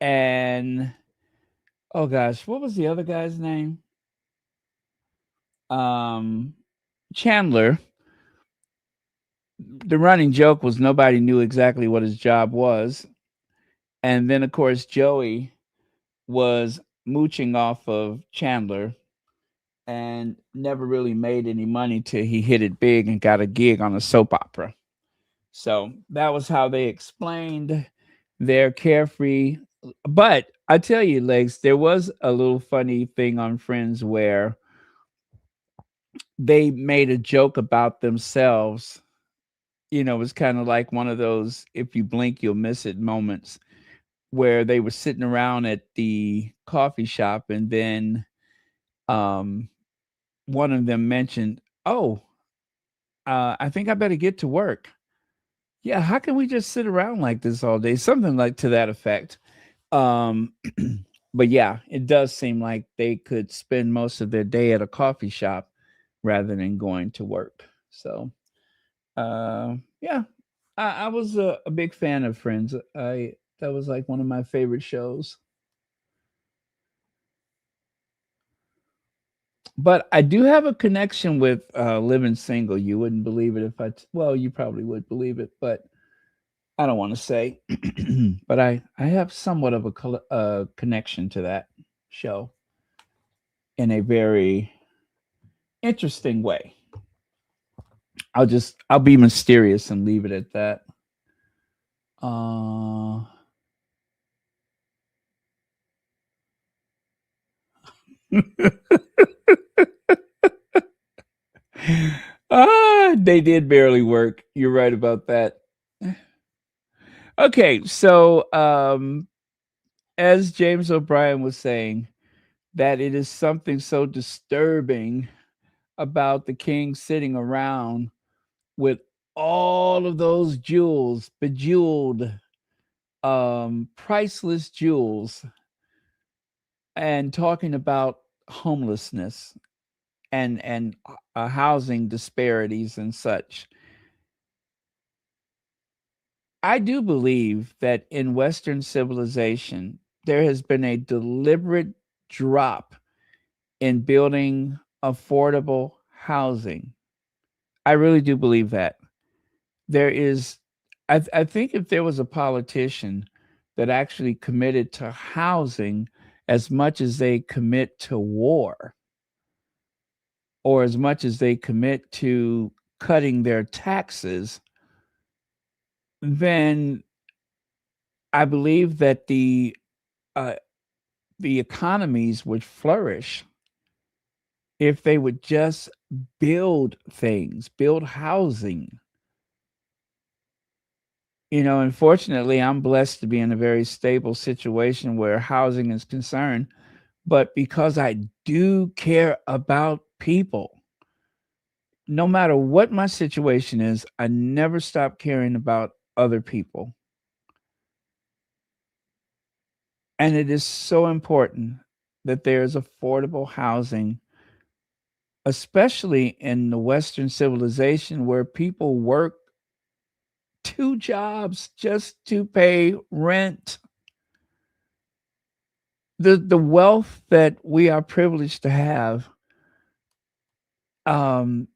and oh gosh, what was the other guy's name? Chandler. The running joke was nobody knew exactly what his job was. And then, of course, Joey was mooching off of Chandler and never really made any money till he hit it big and got a gig on a soap opera. So that was how they explained their carefree. But I tell you, Legs, there was a little funny thing on Friends where they made a joke about themselves. You know, it was kind of like one of those if you blink, you'll miss it moments where they were sitting around at the coffee shop and then one of them mentioned, "Oh, I think I better get to work." Yeah, how can we just sit around like this all day? Something like to that effect. Um, but yeah, it does seem like they could spend most of their day at a coffee shop rather than going to work. So, yeah, I was a big fan of Friends. That was like one of my favorite shows. But I do have a connection with living single. You wouldn't believe it if well, you probably would believe it, but I don't want to say. But I have somewhat of a connection to that show in a very interesting way. I'll be mysterious and leave it at that. Uh they did barely work. You're right about that. Okay, so as James O'Brien was saying, that it is something so disturbing about the king sitting around with all of those jewels, bejeweled, priceless jewels, and talking about homelessness and housing disparities and such. I do believe that in Western civilization, there has been a deliberate drop in building affordable housing. I really do believe that. There is, I think if there was a politician that actually committed to housing as much as they commit to war, or as much as they commit to cutting their taxes, then I believe that uh, the economies would flourish if they would just build things, build housing. You know, unfortunately, I'm blessed to be in a very stable situation where housing is concerned. But because I do care about people, no matter what my situation is, I never stop caring about other people. And it is so important that there's affordable housing, especially in the Western civilization where people work two jobs just to pay rent. The wealth that we are privileged to have, um,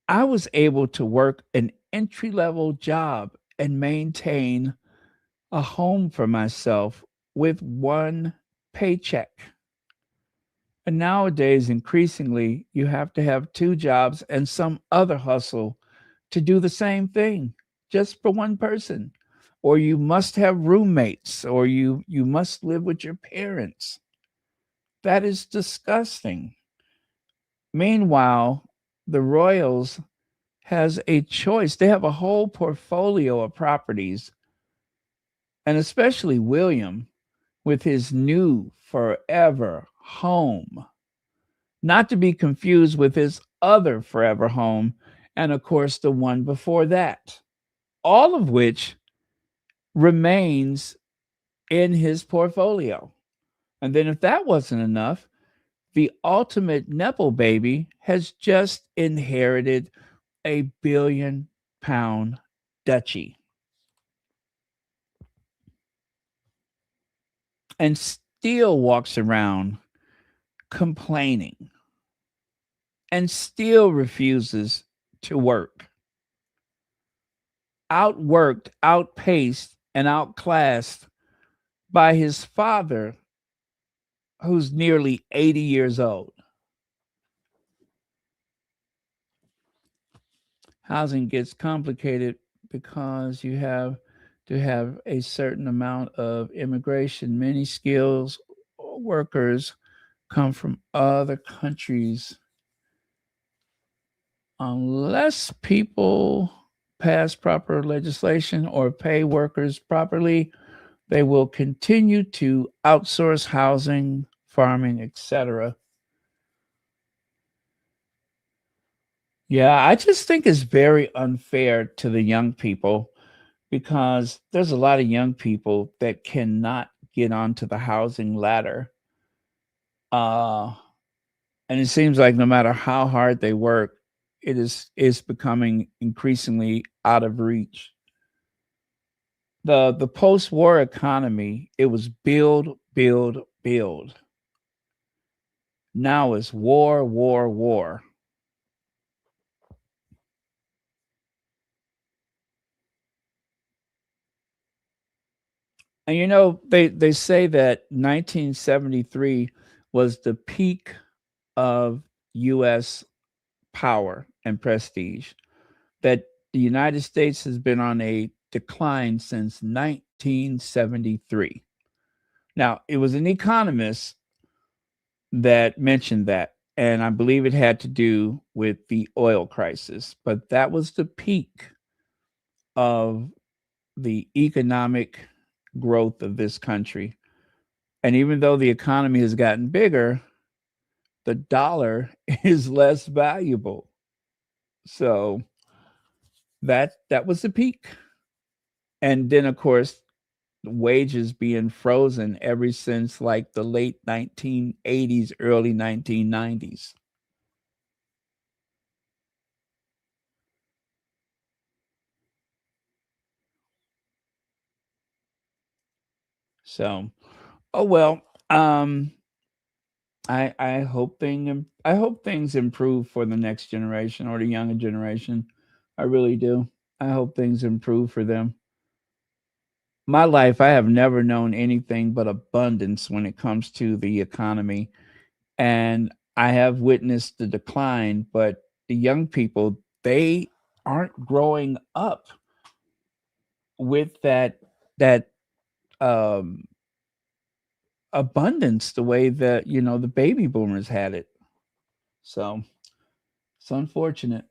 I was able to work an entry level job and maintain a home for myself with one paycheck. And nowadays, increasingly, you have to have two jobs and some other hustle to do the same thing just for one person. Or you must have roommates, or you must live with your parents. That is disgusting. Meanwhile, the Royals has a choice. They have a whole portfolio of properties, and especially William with his new forever home, not to be confused with his other forever home, and of course, the one before that, all of which remains in his portfolio. And then, if that wasn't enough, the ultimate Nepo baby has just inherited a £1 billion duchy and still walks around complaining and still refuses to work. Outworked, outpaced, and outclassed by his father, who's nearly 80 years old. Housing gets complicated because you have to have a certain amount of immigration. Many skills workers come from other countries. Unless people pass proper legislation or pay workers properly, they will continue to outsource housing, farming, etc. Yeah, I just think it's very unfair to the young people because there's a lot of young people that cannot get onto the housing ladder. Uh, and it seems like no matter how hard they work, it's becoming increasingly out of reach. The post-war economy, it was build, build, build. Now it's war, war, war. And you know, they say that 1973 was the peak of US power and prestige, that the United States has been on a decline since 1973. Now, it was an economist that mentioned that, and I believe it had to do with the oil crisis, but that was the peak of the economic growth of this country. And even though the economy has gotten bigger, the dollar is less valuable. So that was the peak. And then of course wages being frozen ever since like the late 1980s, early 1990s. So, oh well, um I hope I hope things improve for the next generation or the younger generation. I really do. I hope things improve for them. My life, I have never known anything but abundance when it comes to the economy, and I have witnessed the decline, but the young people, they aren't growing up with that um abundance the way that, the baby boomers had it. So, it's unfortunate.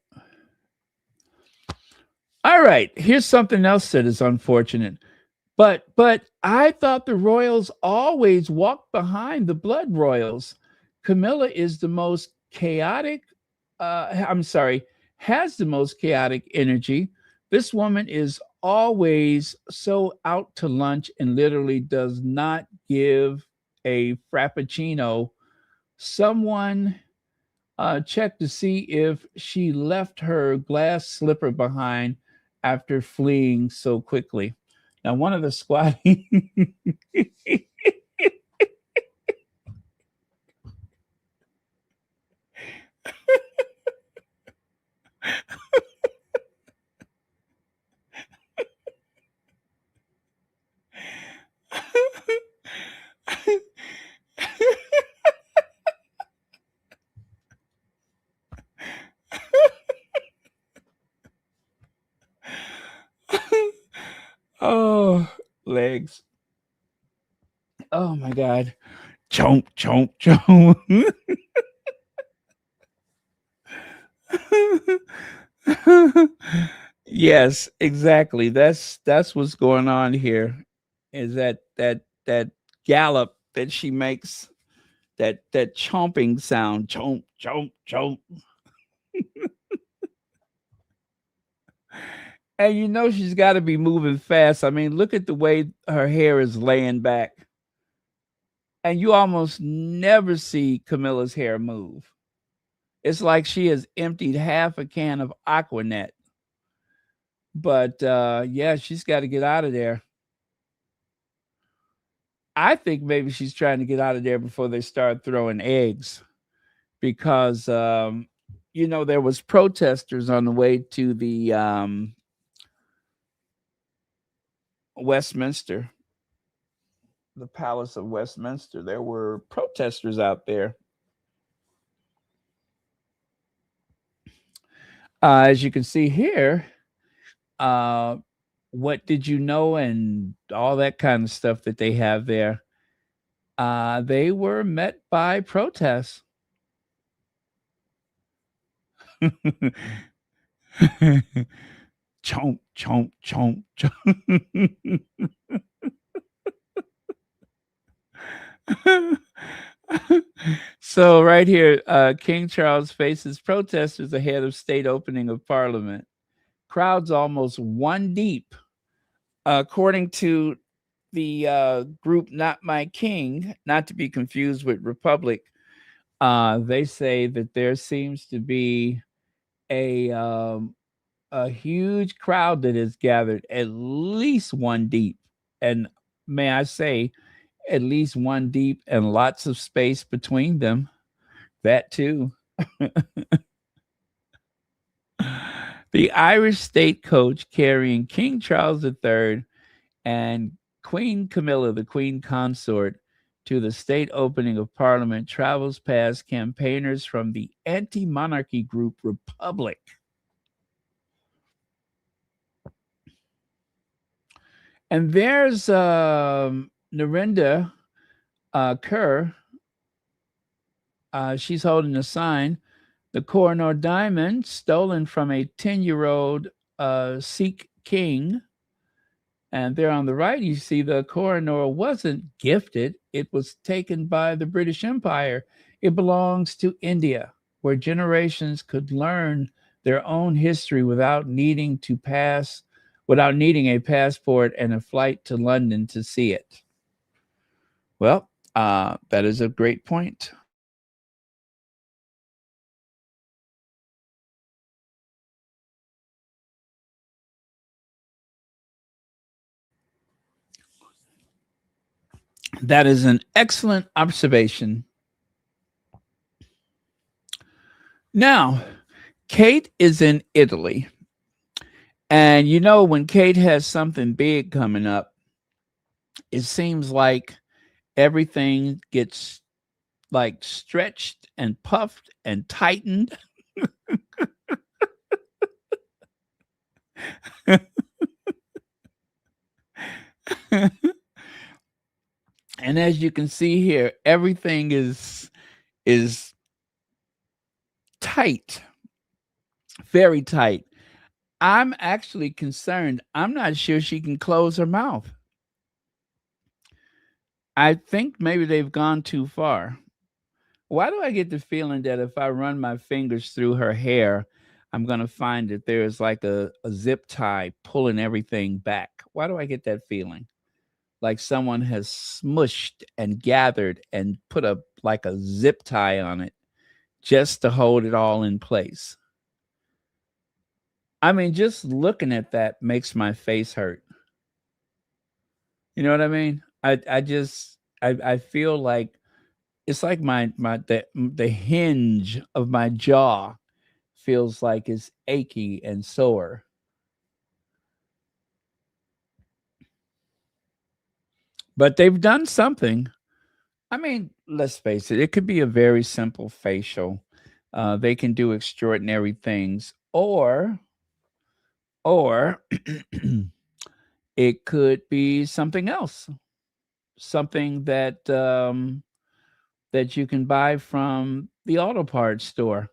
All right, here's something else that is unfortunate. But I thought the royals always walked behind the blood royals. Camilla is the most chaotic. I'm sorry, has the most chaotic energy. This woman is always so out to lunch and literally does not give a frappuccino. Someone check to see if she left her glass slipper behind after fleeing so quickly. Now, one of the squad. Oh, legs. Oh my God. Chomp, chomp, chomp. Yes, exactly. That's what's going on here. Is that gallop that she makes, that chomping sound, chomp, chomp, chomp. And she's got to be moving fast. I mean, look at the way her hair is laying back. And you almost never see Camilla's hair move. It's like she has emptied half a can of Aquanet. But yeah, she's got to get out of there. I think maybe she's trying to get out of there before they start throwing eggs, because there was protesters on the way to the Westminster, the Palace of Westminster. There were protesters out there. As you can see here, uh, what did you know, and all that kind of stuff that they have there. They were met by protests. Chomp, chomp, chomp, chomp. So right here, King Charles faces protesters ahead of state opening of Parliament. Crowds almost one deep, according to the group Not My King, not to be confused with Republic. They say that there seems to be a huge crowd that is gathered, at least one deep, and may I say, at least one deep, and lots of space between them. That too. The Irish state coach carrying King Charles III and Queen Camilla, the Queen Consort, to the state opening of Parliament travels past campaigners from the anti monarchy group Republic. And there's Narendra Kerr. She's holding a sign. The Kohinoor diamond stolen from a 10-year-old Sikh king. And there on the right, you see the Kohinoor wasn't gifted, it was taken by the British Empire. It belongs to India, where generations could learn their own history without needing a passport and a flight to London to see it. Well, that is a great point. That is an excellent observation. Now, Kate is in Italy. And you know, when Kate has something big coming up, it seems like everything gets like stretched and puffed and tightened. And as you can see here, everything is tight, very tight. I'm actually concerned. I'm not sure she can close her mouth. I think maybe they've gone too far. Why do I get the feeling that if I run my fingers through her hair, I'm going to find that there's like a zip tie pulling everything back? Why do I get that feeling? Like someone has smushed and gathered and put a zip tie on it just to hold it all in place. I mean, just looking at that makes my face hurt. You know what I mean? I feel like it's like the hinge of my jaw feels like it's achy and sore. But they've done something. I mean, let's face it, it could be a very simple facial. They can do extraordinary things, or it could be something else, something that you can buy from the auto parts store.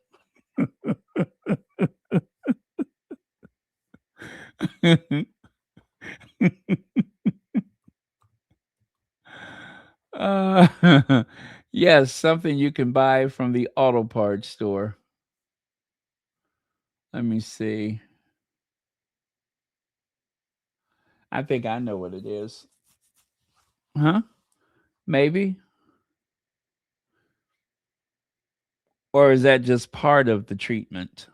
uh, yes, something you can buy from the auto parts store. Let me see. I think I know what it is. Huh? Maybe? Or is that just part of the treatment?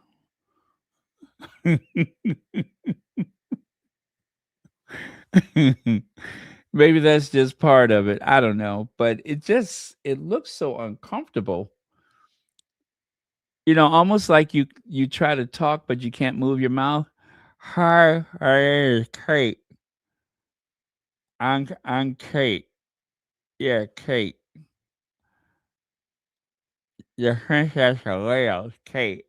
Maybe that's just part of it. I don't know, but it looks so uncomfortable. You know, almost like you try to talk but you can't move your mouth. Hi, hey, Kate. I'm Kate. Yeah, Kate. Your princess Leo, Kate.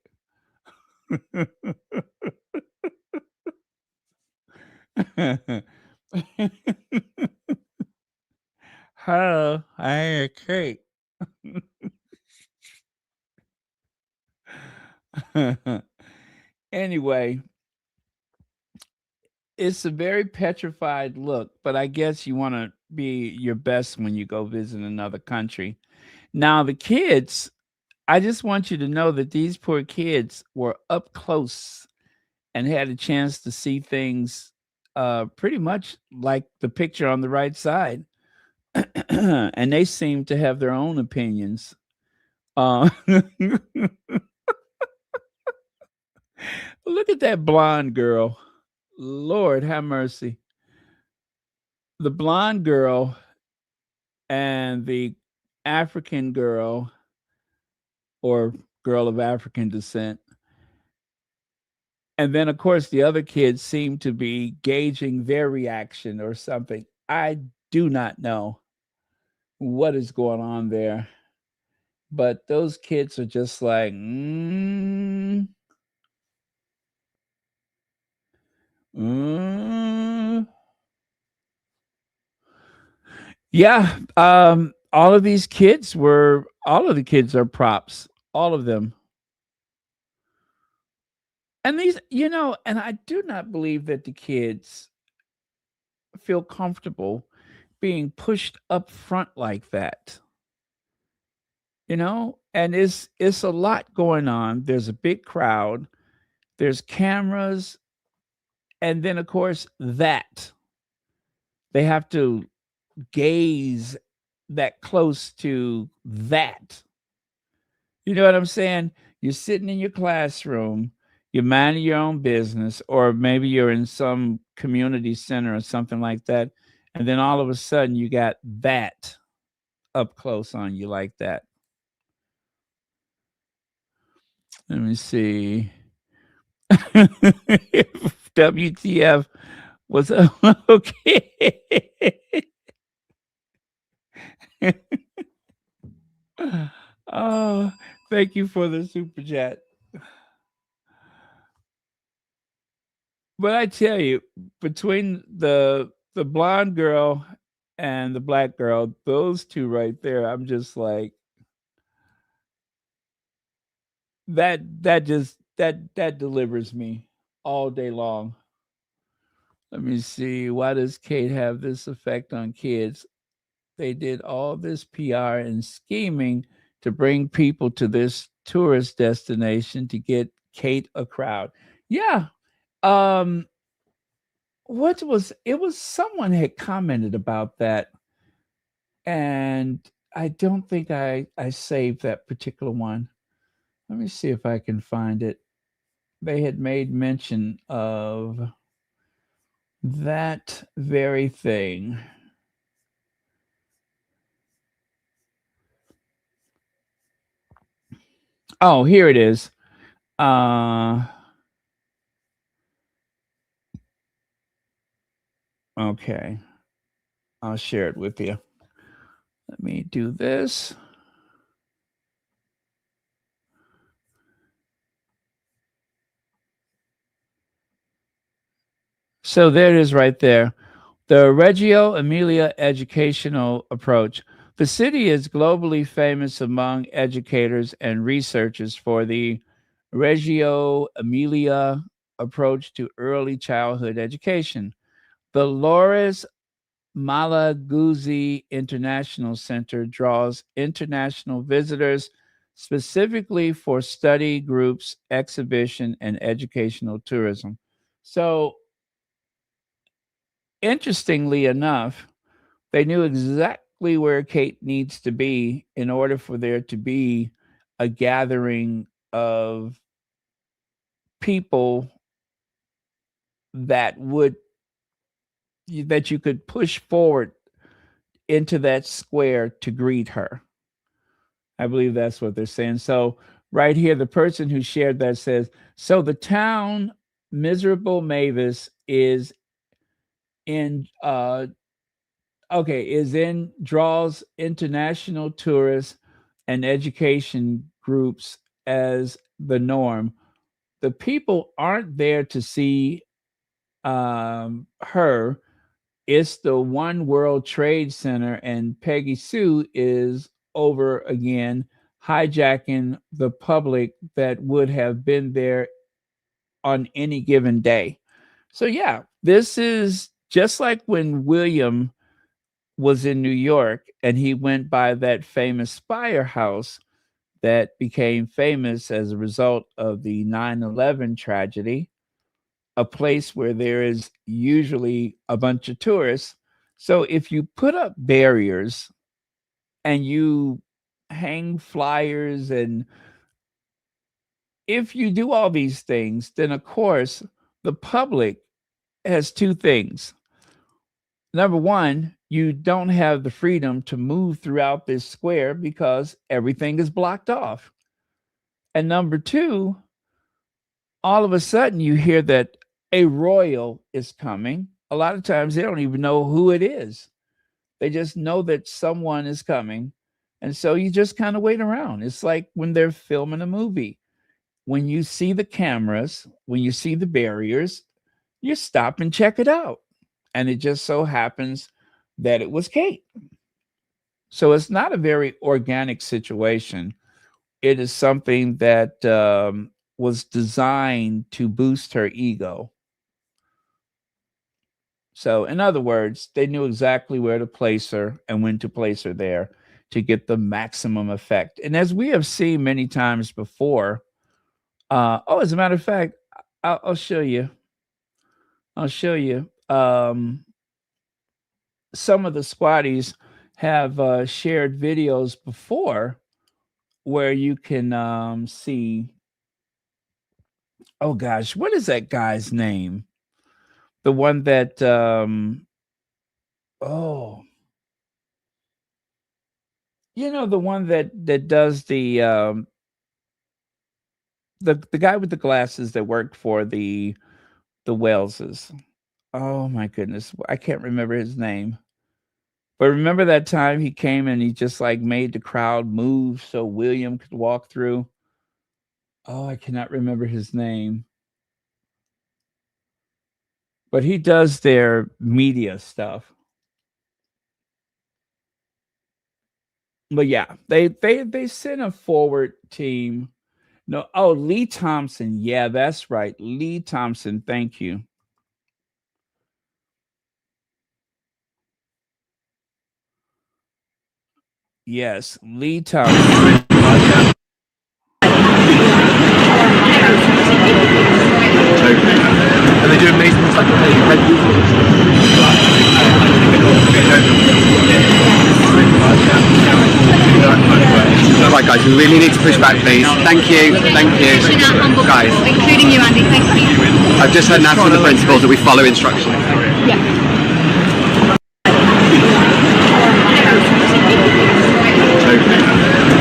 Hello, I'm Kate. Anyway, it's a very petrified look, but I guess you want to be your best when you go visit another country. Now, the kids, I just want you to know that these poor kids were up close and had a chance to see things pretty much like the picture on the right side. And they seem to have their own opinions. Look at that blonde girl. Lord have mercy. The blonde girl and the African girl or girl of African descent. And then, of course, the other kids seem to be gauging their reaction or something. I do not know what is going on there. But those kids are just like, mm. Yeah. All of these kids all of the kids are props, all of them. And these, and I do not believe that the kids feel comfortable being pushed up front like that. And it's a lot going on. There's a big crowd, there's cameras, and then of course that they have to gaze that close to that. You know what I'm saying? You're sitting in your classroom, you're minding your own business, or maybe you're in some community center or something like that, and then all of a sudden you got that up close on you like that. Let me see. WTF was okay. Oh, thank you for the super chat. But I tell you, between the blonde girl and the black girl, those two right there, I'm just like that delivers me all day long. Let me see. Why does Kate have this effect on kids? They did all this PR and scheming to bring people to this tourist destination to get Kate a crowd. Yeah. Um, what was it was someone had commented about that, and I don't think I saved that particular one. Let me see if I can find it. They had made mention of that very thing. Oh, here it is. Okay. I'll share it with you. Let me do this. So there it is right there. The Reggio Emilia educational approach. The city is globally famous among educators and researchers for the Reggio Emilia approach to early childhood education. The Loris Malaguzzi International Center draws international visitors specifically for study groups, exhibition, and educational tourism. So, interestingly enough, they knew exactly where Kate needs to be in order for there to be a gathering of people that would that you could push forward into that square to greet her. I believe that's what they're saying. So right here, the person who shared that says, so the town Miserable Mavis is in is in draws international tourists and education groups as the norm. The people aren't there to see her. It's the One World Trade Center, and Peggy Sue is over again hijacking the public that would have been there on any given day. So yeah, this is just like when William was in New York and he went by that famous Spire House that became famous as a result of the 9/11 tragedy, a place where there is usually a bunch of tourists. So if you put up barriers and you hang flyers, and if you do all these things, then of course the public has two things. Number one, you don't have the freedom to move throughout this square because everything is blocked off. And number two, all of a sudden you hear that a royal is coming. A lot of times they don't even know who it is. They just know that someone is coming. And so you just kind of wait around. It's like when they're filming a movie. When you see the cameras, when you see the barriers, you stop and check it out. And it just so happens that it was Kate. So it's not a very organic situation. It is something that was designed to boost her ego. So, in other words, they knew exactly where to place her and when to place her there to get the maximum effect. And as we have seen many times before, as a matter of fact, I'll show you. I'll show you. Some of the squatties have shared videos before where you can see. Oh gosh, what is that guy's name? The one that oh, the one that does the guy with the glasses that worked for the Waleses. Oh my goodness, I can't remember his name. But remember that time he came and he just like made the crowd move so William could walk through? Oh, I cannot remember his name. But he does their media stuff. But yeah, they sent a forward team. No, oh, Lee Thompson. Yeah, that's right. Lee Thompson. Thank you. Yes, Lee Thompson. And they do amazing stuff like red Right guys, we really need to push back please. Thank you, guys. Including you, Andy, thank you. I've just heard now from the principals that we follow instructions. Yeah.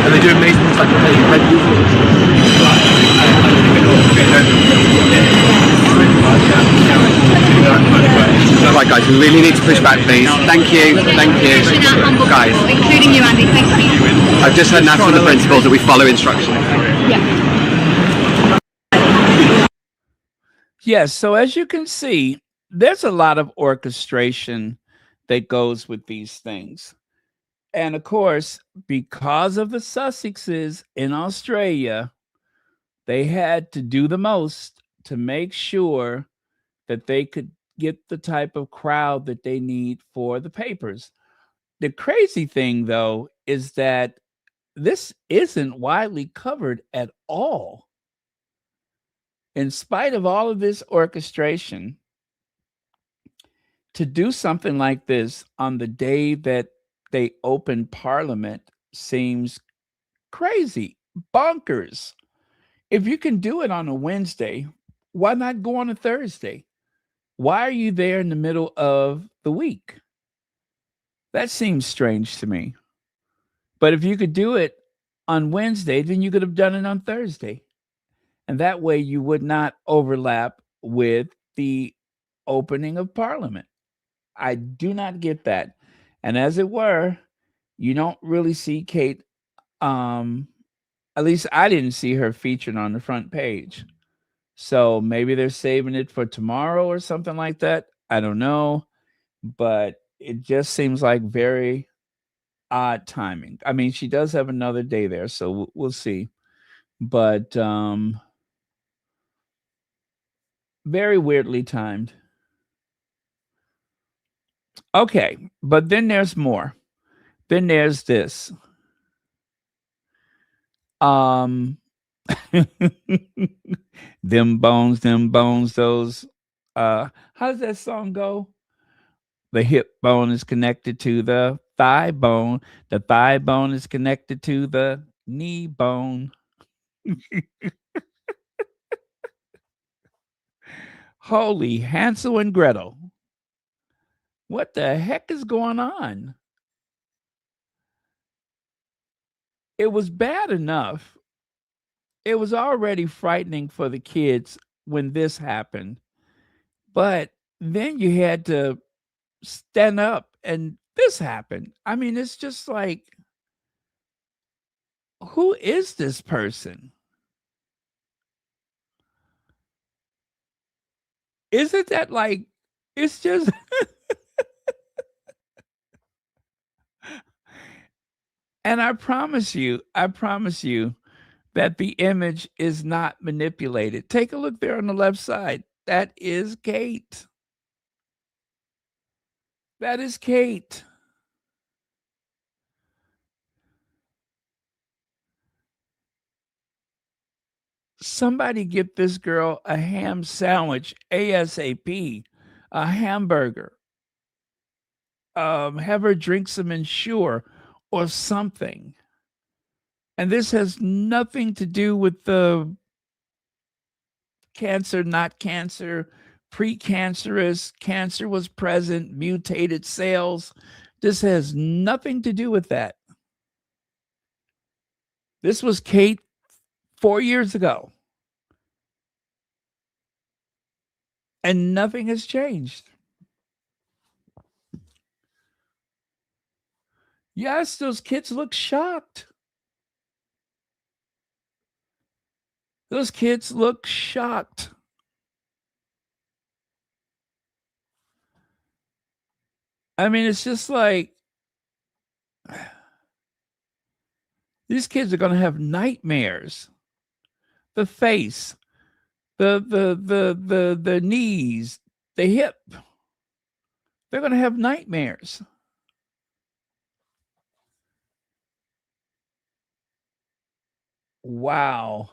And they do amazing stuff like red Right guys, we really need to push back please. Thank you, guys. Including you, Andy, thank you. I've just heard now from the principals that we follow instructions. Yeah. Yes, so as you can see, there's a lot of orchestration that goes with these things. And of course, because of the Sussexes in Australia, they had to do the most to make sure that they could get the type of crowd that they need for the papers. The crazy thing, though, is that this isn't widely covered at all. In spite of all of this orchestration, to do something like this on the day that they open Parliament seems crazy, bonkers. If you can do it on a Wednesday, why not go on a Thursday? Why are you there in the middle of the week? That seems strange to me. But if you could do it on Wednesday, then you could have done it on Thursday. And that way you would not overlap with the opening of Parliament. I do not get that. And as it were, you don't really see Kate. At least I didn't see her featured on the front page. So maybe they're saving it for tomorrow or something like that. I don't know. But it just seems like very odd timing. I mean, she does have another day there, so we'll see. But very weirdly timed. Okay, but then there's more. Then there's this. Them bones, those how does that song go? The hip bone is connected to the thigh bone. The thigh bone is connected to the knee bone. Holy Hansel and Gretel. What the heck is going on? It was bad enough. It was already frightening for the kids when this happened. But then you had to stand up and this happened. I mean, it's just like, who is this person? Isn't that like, it's just and I promise you that the image is not manipulated. Take a look there on the left side. That is Kate. That is Kate. Somebody get this girl a ham sandwich ASAP, a hamburger. Have her drink some Ensure or something. And this has nothing to do with the cancer, not cancer, precancerous, cancer was present, mutated cells. This has nothing to do with that. This was Kate 4 years ago. And nothing has changed. Yes, those kids look shocked. Those kids look shocked. I mean, it's just like these kids are going to have nightmares. The face, the knees, the hip. They're going to have nightmares. Wow.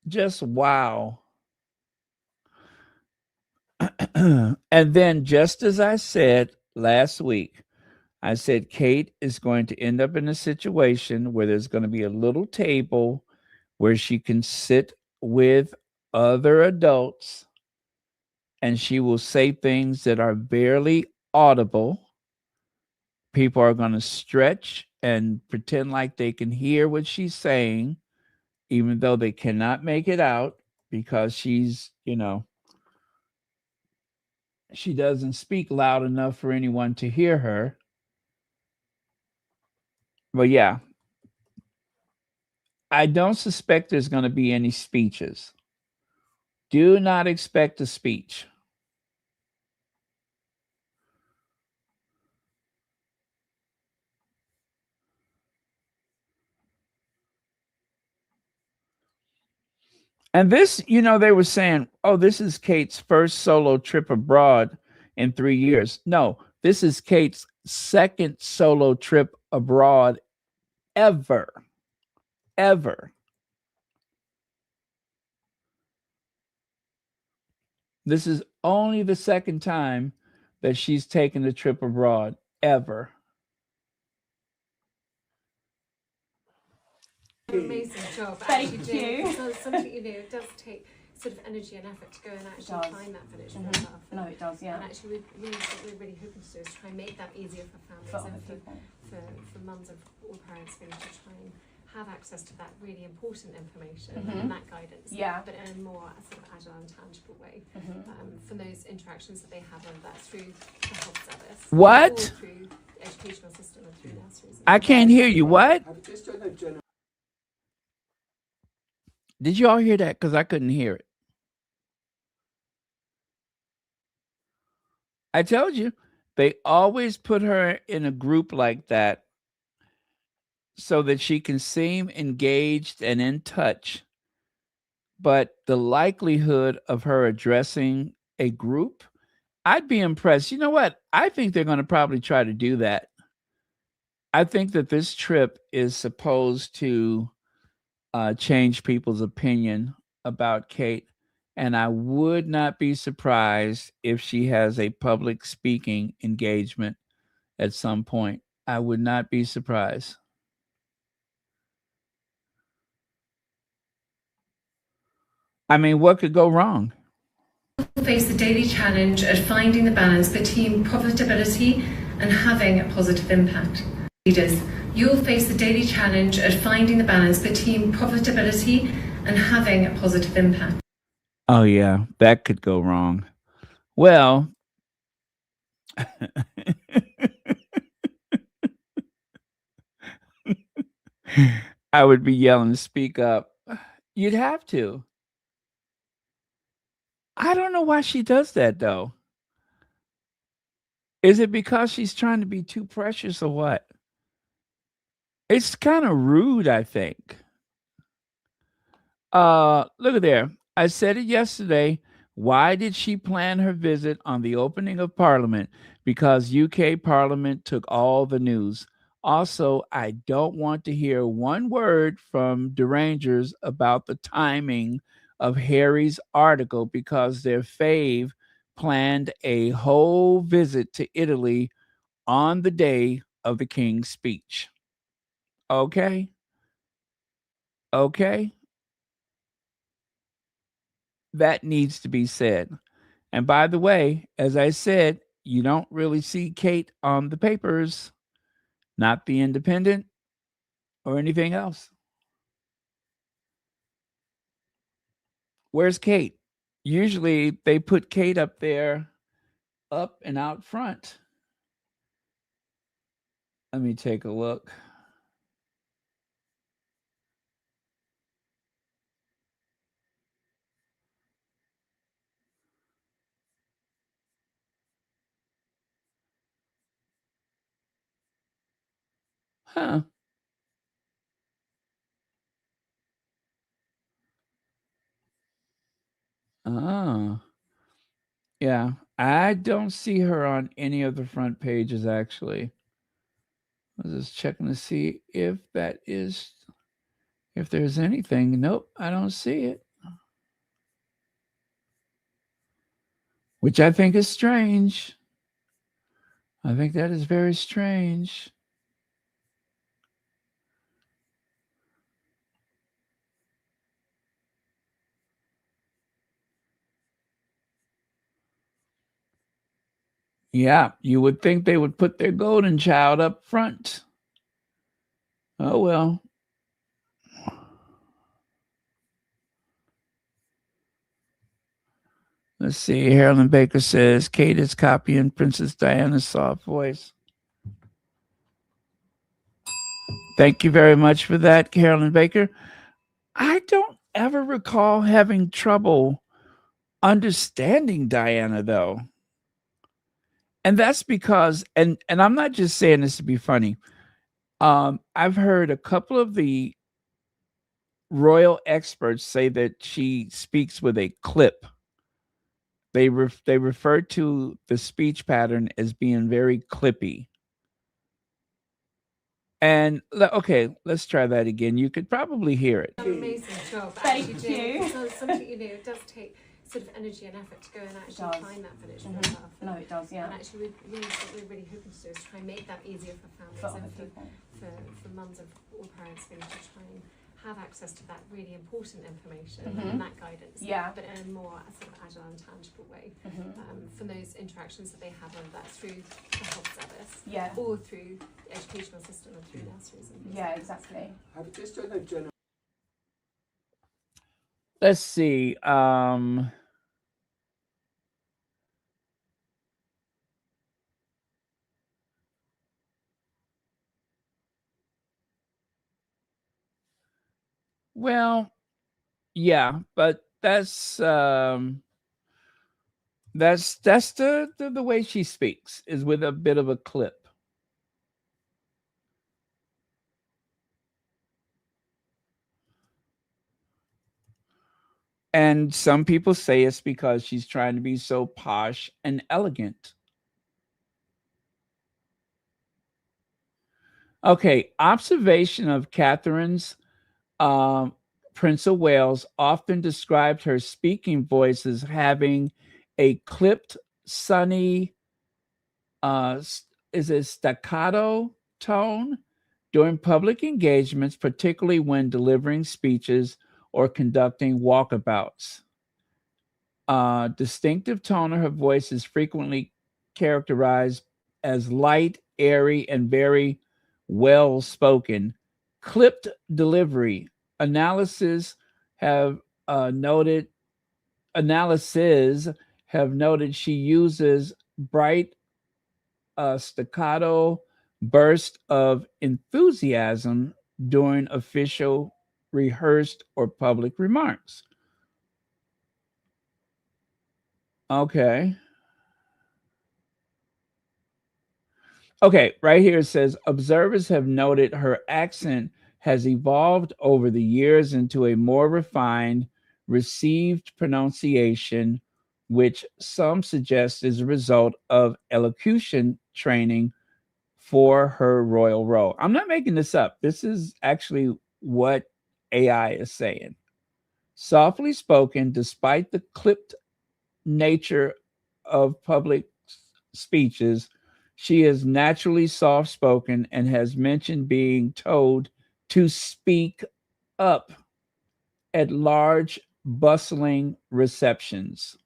Just wow. And then, just as I said last week, I said Kate is going to end up in a situation where there's going to be a little table where she can sit with other adults and she will say things that are barely audible. People are going to stretch and pretend like they can hear what she's saying, even though they cannot make it out because she's, she doesn't speak loud enough for anyone to hear her. But yeah, I don't suspect there's going to be any speeches. Do not expect a speech. And this, they were saying, oh, this is Kate's first solo trip abroad in 3 years. No, this is Kate's second solo trip abroad ever. Ever. This is only the second time that she's taken a trip abroad ever. Amazing job. Thank actually you. It's something, it does take sort of energy and effort to go and actually find that village for yourself. No, it does, yeah. And actually, what we're really hoping to do is try and make that easier for families and for mums and all parents really to try and have access to that really important information and that guidance, but in a more sort of agile and tangible way from those interactions that they have, whether that's through the health service, What? or through the educational system and through nurseries. I can't hear you. What? Did you all hear that? Because I couldn't hear it. I told you, they always put her in a group like that so that she can seem engaged and in touch. But the likelihood of her addressing a group, I'd be impressed. You know what? I think they're going to probably try to do that. I think that this trip is supposed to change people's opinion about Kate. And I would not be surprised if she has a public speaking engagement at some point. I would not be surprised. I mean, what could go wrong? Face the daily challenge of finding the balance between profitability and having a positive impact. Leaders, you'll face the daily challenge of finding the balance between profitability and having a positive impact. Oh, yeah, that could go wrong. Well, I would be yelling, speak up. You'd have to. I don't know why she does that, though. Is it because she's trying to be too precious or what? It's kind of rude, I think. Look at there. I said it yesterday. Why did she plan her visit on the opening of Parliament? Because UK Parliament took all the news. Also, I don't want to hear one word from derangers about the timing of Harry's article because their fave planned a whole visit to Italy on the day of the King's speech. Okay? Okay? That needs to be said. And by the way, as I said, you don't really see Kate on the papers, not the Independent or anything else. Where's Kate? Usually they put Kate up there, up and out front. Let me take a look. Huh. Oh. Yeah. I don't see her on any of the front pages, actually. I was just checking to see if there's anything. Nope, I don't see it. Which I think is strange. I think that is very strange. Yeah, you would think they would put their golden child up front. Oh, well. Let's see. Carolyn Baker says, Kate is copying Princess Diana's soft voice. Thank you very much for that, Carolyn Baker. I don't ever recall having trouble understanding Diana, though. And that's because, and I'm not just saying this to be funny. I've heard a couple of the royal experts say that she speaks with a clip. They refer to the speech pattern as being very clippy. And okay, let's try that again. You could probably hear it. Amazing job. Thank you. Something, it does take sort of energy and effort to go and actually find that village for yourself. No, it does, yeah. And actually, what we're really hoping to do is try and make that easier for families and for mums of all parents really to try and have access to that really important information and that guidance, but in a more sort of agile and tangible way from those interactions that they have, whether that's through the health service or through the educational system and through nurseries and things like exactly. Just don't know general. Let's see. Well, yeah, but that's the way she speaks, is with a bit of a clip. And some people say it's because she's trying to be so posh and elegant. Okay, observation of Catherine's Prince of Wales often described her speaking voice as having a clipped, sunny, staccato tone during public engagements, particularly when delivering speeches or conducting walkabouts. Distinctive tone of her voice is frequently characterized as light, airy, and very well spoken. Clipped delivery. Analyses have noted she uses bright staccato bursts of enthusiasm during official, rehearsed, or public remarks. Okay, right here it says, observers have noted her accent has evolved over the years into a more refined, received pronunciation which some suggest is a result of elocution training for her royal role. I'm not making this up. This is actually what AI is saying. Softly spoken, despite the clipped nature of public speeches, she is naturally soft spoken and has mentioned being told to speak up at large, bustling receptions.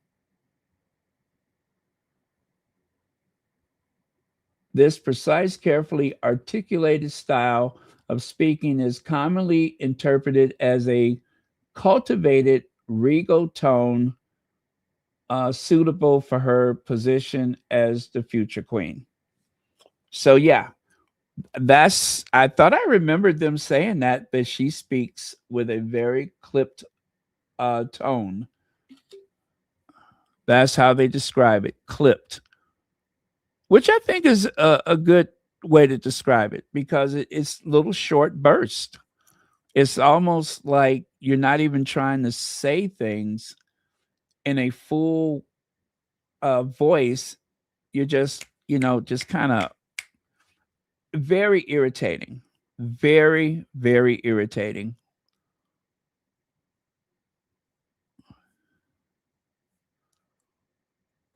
This precise, carefully articulated style of speaking is commonly interpreted as a cultivated, regal tone suitable for her position as the future queen. So, yeah, I thought I remembered them saying that she speaks with a very clipped tone. That's how they describe it, clipped, which I think is a good way to describe it because it's little short bursts. It's almost like you're not even trying to say things in a full voice. You're just, just kind of very irritating. Very, very irritating.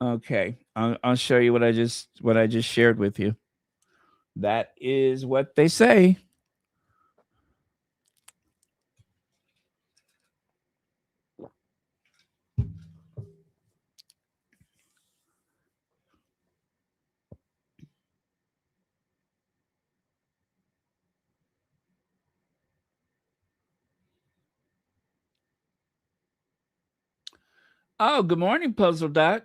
Okay, I'll show you what I just shared with you. That is what they say. Oh, good morning, Puzzle Dot.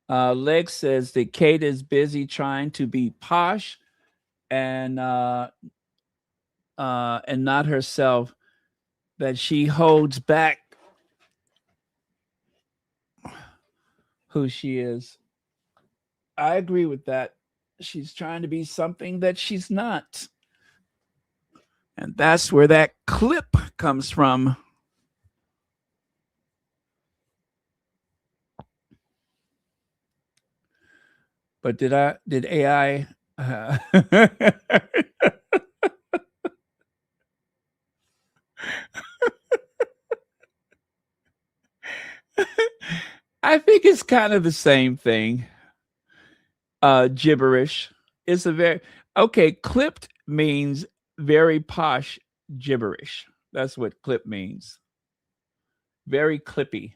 Lex says that Kate is busy trying to be posh and not herself, that she holds back who she is. I agree with that. She's trying to be something that she's not. And that's where that clip comes from. But did AI I think it's kind of the same thing. Gibberish. It's a very clipped means very posh gibberish. That's what clip means. Very clippy.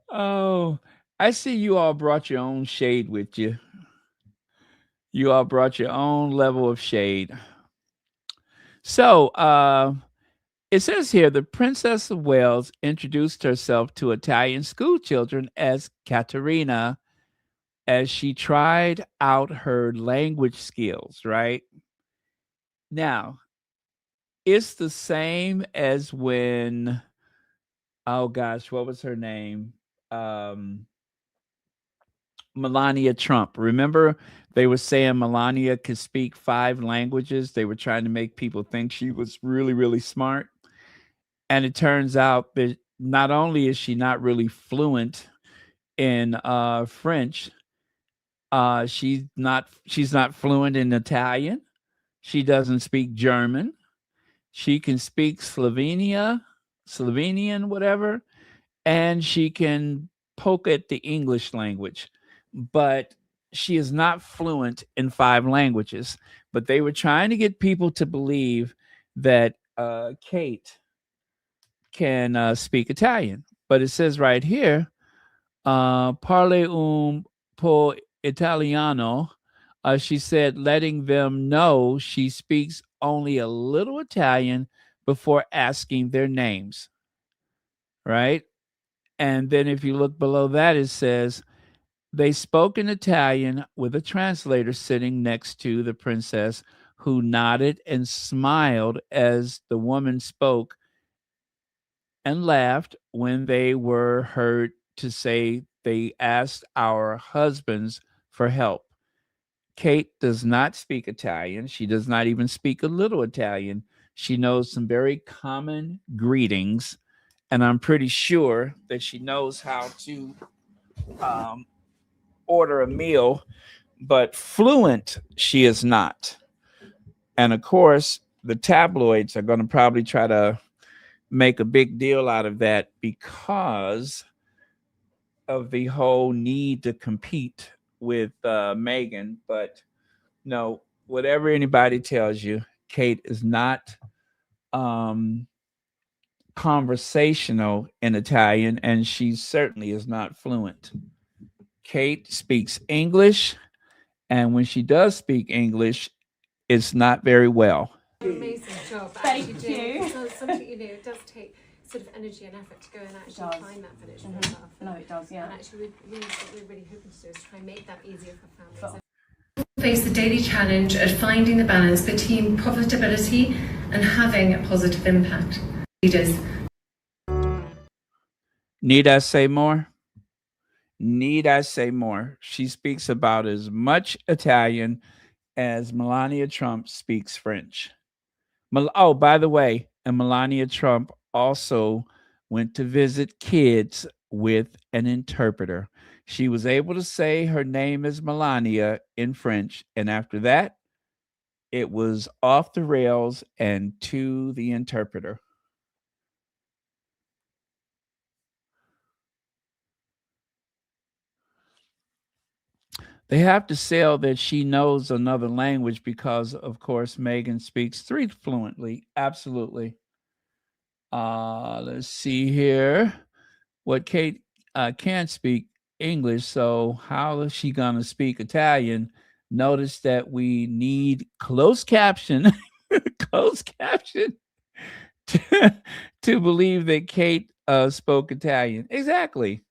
Oh, I see you all brought your own shade with you. You all brought your own level of shade. So, it says here the Princess of Wales introduced herself to Italian school children as Caterina as she tried out her language skills, right? Now, it's the same as when, oh gosh, what was her name? Melania Trump. Remember, they were saying Melania could speak 5 languages. They were trying to make people think she was really, really smart. And it turns out that not only is she not really fluent in French, she's not fluent in Italian. She doesn't speak German. She can speak Slovenian, whatever, and she can poke at the English language, but she is not fluent in 5 languages. But they were trying to get people to believe that Kate can speak Italian. But it says right here, parle un po' italiano. She said, letting them know she speaks only a little Italian before asking their names. Right? And then if you look below that, it says, they spoke in Italian with a translator sitting next to the princess, who nodded and smiled as the woman spoke and laughed when they were heard to say they asked our husbands for help. Kate does not speak Italian. She does not even speak a little Italian. She knows some very common greetings, and I'm pretty sure that she knows how to order a meal, but fluent she is not. And of course, the tabloids are going to probably try to make a big deal out of that because of the whole need to compete with Meghan. But no, whatever anybody tells you, Kate is not conversational in Italian, and she certainly is not fluent. Kate speaks English, and when she does speak English, it's not very well. Amazing job. Thank you. Something, it does take sort of energy and effort to go and actually find that village for yourself. No, it does, yeah. And actually, what we're really hoping to do is try and make that easier for families. Face the daily challenge of finding the balance between profitability and having a positive impact. Leaders. Need I say more? Need I say more? She speaks about as much Italian as Melania Trump speaks French. Oh, by the way, and Melania Trump also went to visit kids with an interpreter. She was able to say her name is Melania in French, and after that, it was off the rails and to the interpreter. They have to sell that she knows another language because, of course, Meghan speaks 3 fluently. Absolutely. Let's see here. What Kate can't speak English, so how is she going to speak Italian? Notice that we need closed caption, closed caption to believe that Kate spoke Italian. Exactly.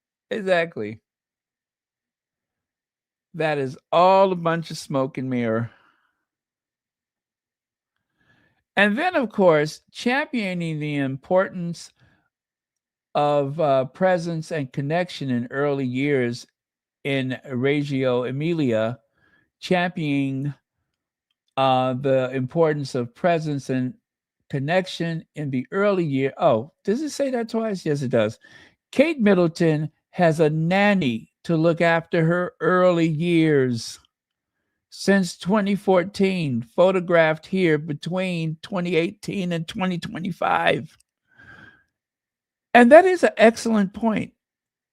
That is all a bunch of smoke and mirror. And then, of course, championing the importance of presence and connection in early years in Reggio Emilia, championing the importance of presence and connection in the early year. Oh, does it say that twice? Yes, it does. Kate Middleton has a nanny to look after her early years since 2014, photographed here between 2018 and 2025. And that is an excellent point.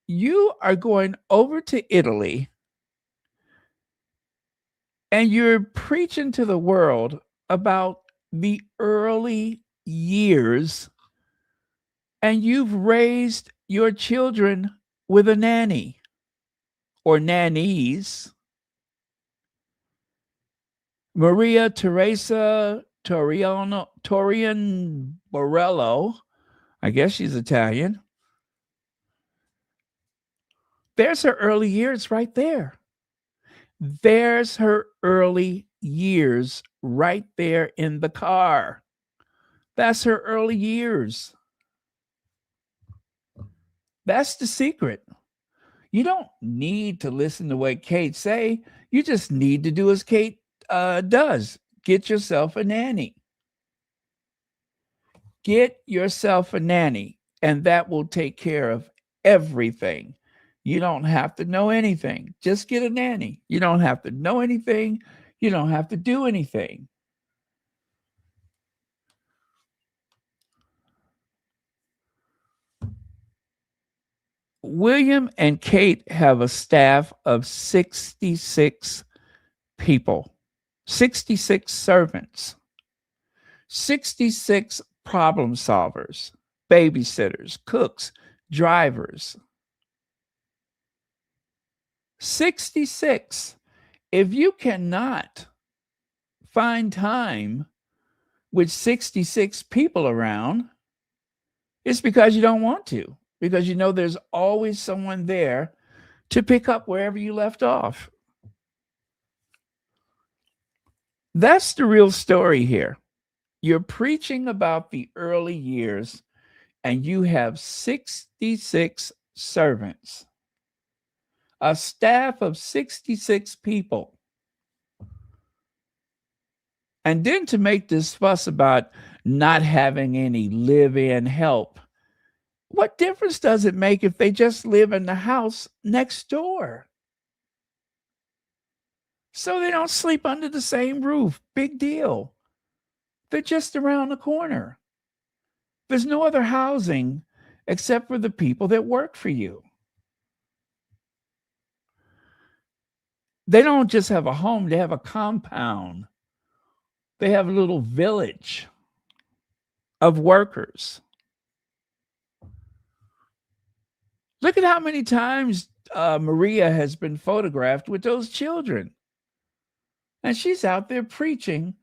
You are going over to Italy and you're preaching to the world about the early years, and you've raised your children with a nanny or nannies. Maria Teresa Torian Borello, I guess she's Italian. There's her early years right there. There's her early years right there in the car. That's her early years. That's the secret. You don't need to listen to what Kate say. You just need to do as Kate does. Get yourself a nanny. Get yourself a nanny, and that will take care of everything. You don't have to know anything. Just get a nanny. You don't have to know anything. You don't have to do anything. William and Kate have a staff of 66 people, 66 servants, 66 problem solvers, babysitters, cooks, drivers. 66. If you cannot find time with 66 people around, it's because you don't want to, because you know there's always someone there to pick up wherever you left off. That's the real story here. You're preaching about the early years, and you have 66 servants. A staff of 66 people. And then to make this fuss about not having any live-in help, what difference does it make if they just live in the house next door? So they don't sleep under the same roof. Big deal. They're just around the corner. There's no other housing except for the people that work for you. They don't just have a home, they have a compound. They have a little village of workers. Look at how many times Maria has been photographed with those children. And she's out there preaching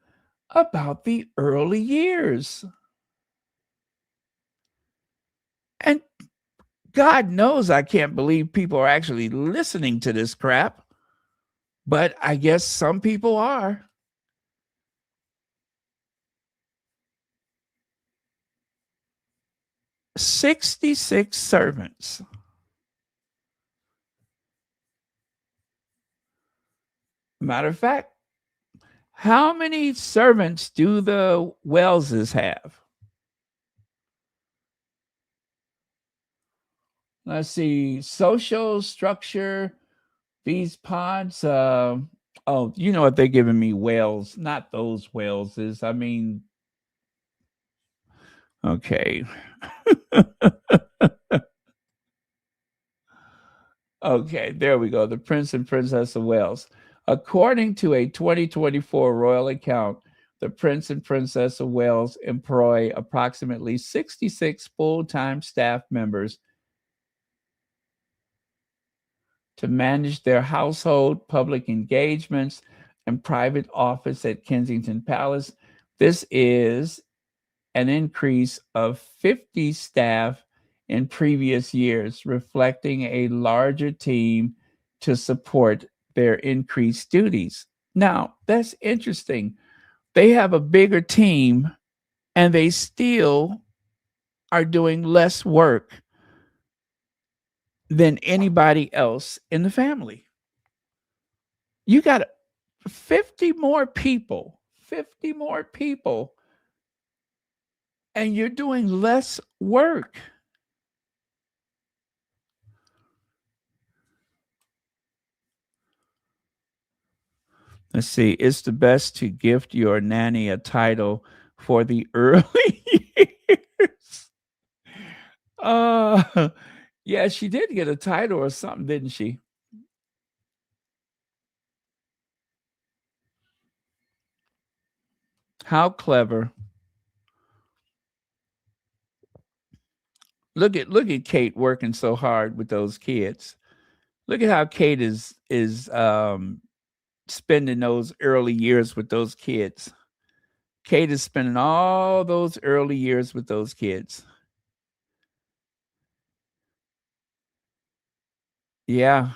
about the early years. And God knows I can't believe people are actually listening to this crap. But I guess some people are. "66 servants. Matter of fact, how many servants do the Welleses have? Let's see. Social structure, these pods. Oh, you know what? They're giving me Wales, not those Waleses. I mean, okay. Okay, there we go. The Prince and Princess of Wales. According to a 2024 royal account, the Prince and Princess of Wales employ approximately 66 full-time staff members to manage their household, public engagements, and private office at Kensington Palace. This is an increase of 50 staff in previous years, reflecting a larger team to support their increased duties. Now, that's interesting. They have a bigger team and they still are doing less work than anybody else in the family. You got 50 more people, and you're doing less work. Let's see. It's the best to gift your nanny a title for the early years. Yeah, she did get a title or something, didn't she? How clever. Look at Kate working so hard with those kids. Look at how Kate is spending those early years with those kids. Kate is spending all those early years with those kids. Yeah,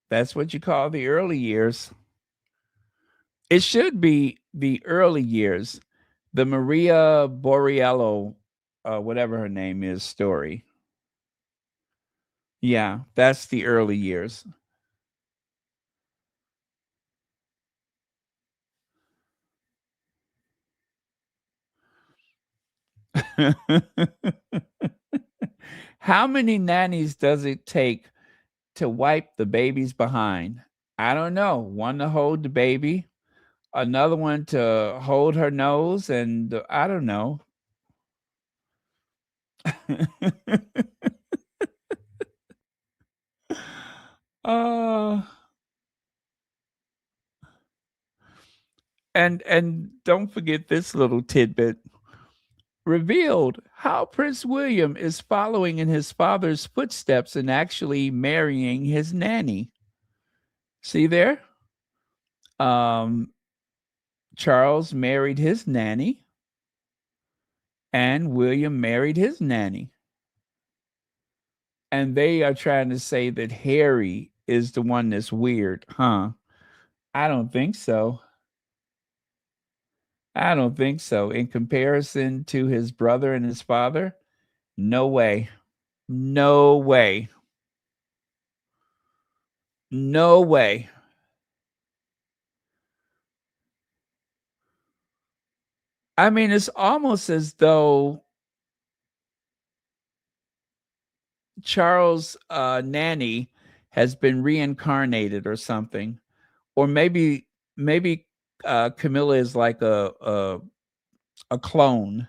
that's what you call the early years. It should be the early years, the Maria Borriello, whatever her name is, story. Yeah, that's the early years. How many nannies does it take to wipe the baby's behind? I don't know. One to hold the baby, another one to hold her nose, and I don't know. And don't forget this little tidbit. Revealed how Prince William is following in his father's footsteps and actually marrying his nanny. See there? Charles married his nanny, and William married his nanny. And they are trying to say that Harry is the one that's weird, huh? I don't think so. I don't think so. In comparison to his brother and his father, no way. No way. No way. I mean, it's almost as though Charles' nanny has been reincarnated or something, or maybe Camilla is like a clone.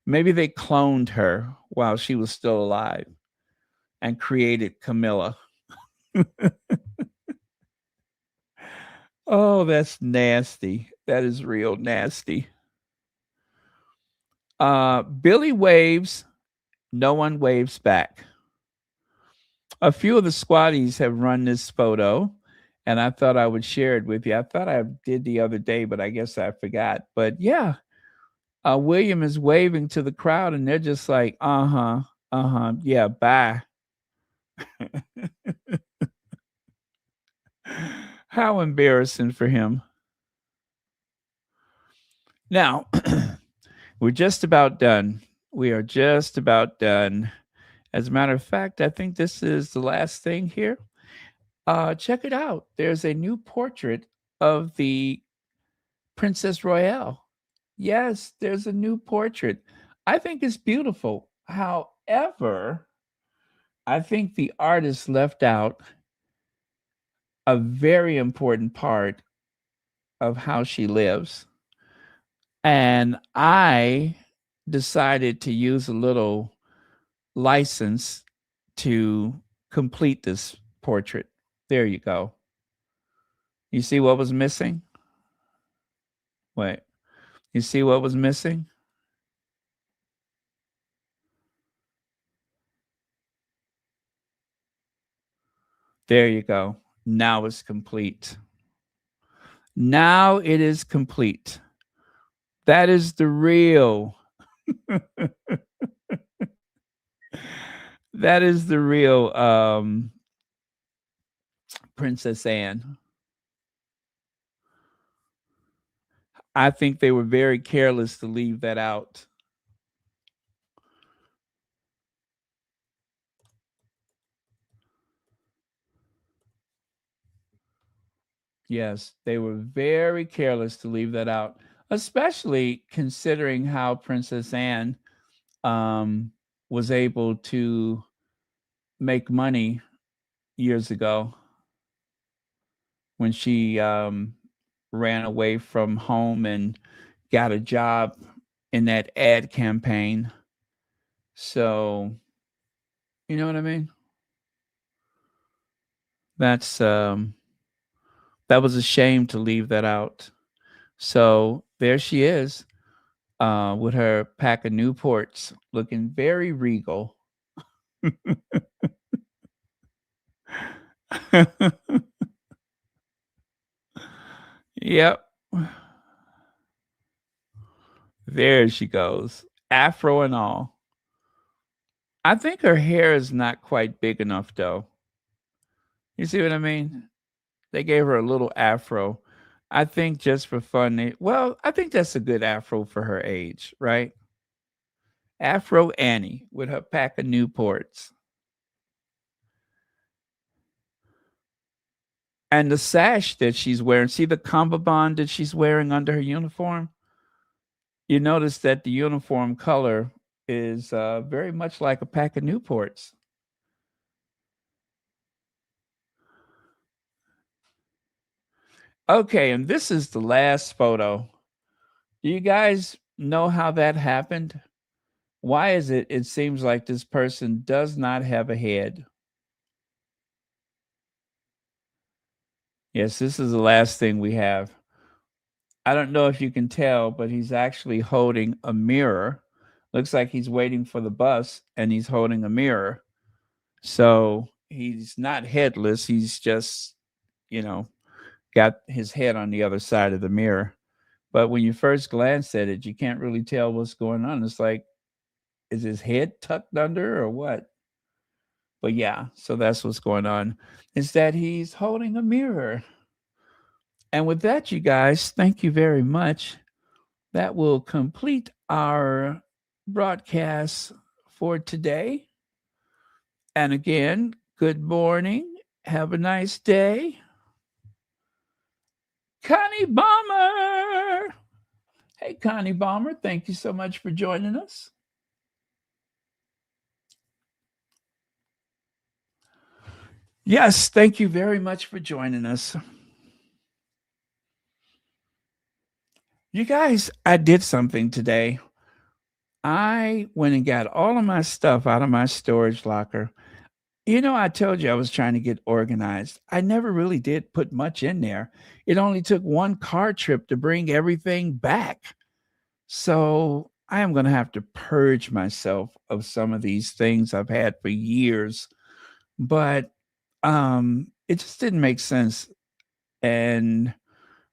Maybe they cloned her while she was still alive and created Camilla. Oh, that's nasty. That is real nasty. Billy waves, no one waves back. A few of the squatties have run this photo, and I thought I would share it with you. I thought I did the other day, but I guess I forgot. But yeah, William is waving to the crowd, and they're just like, yeah, bye. How embarrassing for him. Now, we're just about done. We are just about done. As a matter of fact, I think this is the last thing here. Check it out. There's a new portrait of the Princess Royale. Yes, there's a new portrait. I think it's beautiful. However, I think the artist left out a very important part of how she lives. And I decided to use a little license to complete this portrait. There you go. You see what was missing? Wait. You see what was missing? There you go. Now it's complete. Now it is complete. That is the real. That is the real Princess Anne. I think they were very careless to leave that out. Yes, they were very careless to leave that out, especially considering how Princess Anne was able to make money years ago when she ran away from home and got a job in that ad campaign. So, you know what I mean? That's that was a shame to leave that out. So there she is with her pack of Newports, looking very regal. Yep. There she goes. Afro and all. I think her hair is not quite big enough, though. You see what I mean? They gave her a little afro. I think just for fun. I think that's a good afro for her age, right? Afro Annie with her pack of Newports. And the sash that she's wearing, see the cummerbund that she's wearing under her uniform? You notice that the uniform color is very much like a pack of Newports. Okay, and this is the last photo. Do you guys know how that happened? Why is it? It seems like this person does not have a head. Yes, this is the last thing we have. I don't know if you can tell, but he's actually holding a mirror. Looks like he's waiting for the bus and he's holding a mirror. So he's not headless. He's just, got his head on the other side of the mirror. But when you first glance at it, you can't really tell what's going on. It's like, is his head tucked under or what? But yeah, so that's what's going on, is that he's holding a mirror. And with that, you guys, thank you very much. That will complete our broadcast for today. And again, good morning Have a nice day. Connie Bomber. Hey, Connie Bomber, thank you so much for joining us. Yes, thank you very much for joining us. You guys, I did something today. I went and got all of my stuff out of my storage locker. You know, I told you I was trying to get organized. I never really did put much in there. It only took one car trip to bring everything back. So I am going to have to purge myself of some of these things I've had for years. But it just didn't make sense. And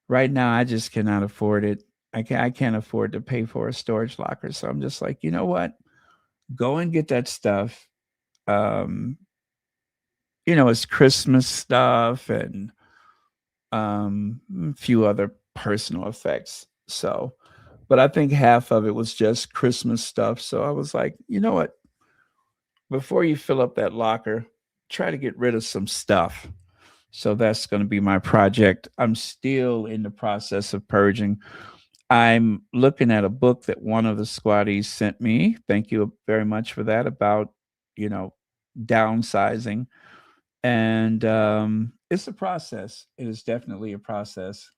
right now, I just cannot afford it. I can't afford to pay for a storage locker. So I'm just like, you know what? Go and get that stuff. Um, it's Christmas stuff and a few other personal effects. So, but I think half of it was just Christmas stuff. So I was like, you know what? Before you fill up that locker, try to get rid of some stuff. So that's going to be my project. I'm still in the process of purging. I'm looking at a book that one of the squatties sent me. Thank you very much for that, about, downsizing. And it's a process. It is definitely a process.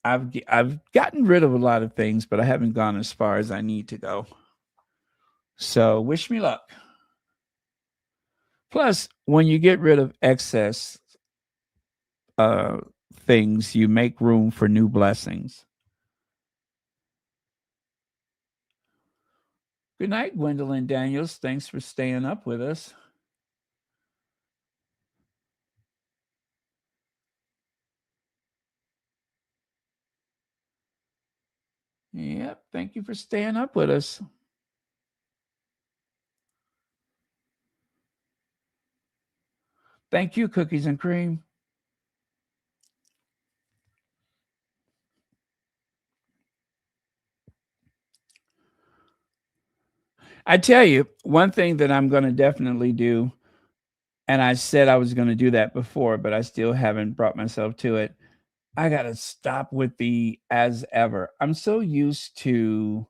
I've gotten rid of a lot of things, but I haven't gone as far as I need to go. So wish me luck. Plus, when you get rid of excess things, you make room for new blessings. Good night, Gwendolyn Daniels. Thanks for staying up with us. Yep, thank you for staying up with us. Thank you, Cookies and Cream. I tell you, one thing that I'm going to definitely do, and I said I was going to do that before, but I still haven't brought myself to it. I got to stop with the as ever. I'm so used to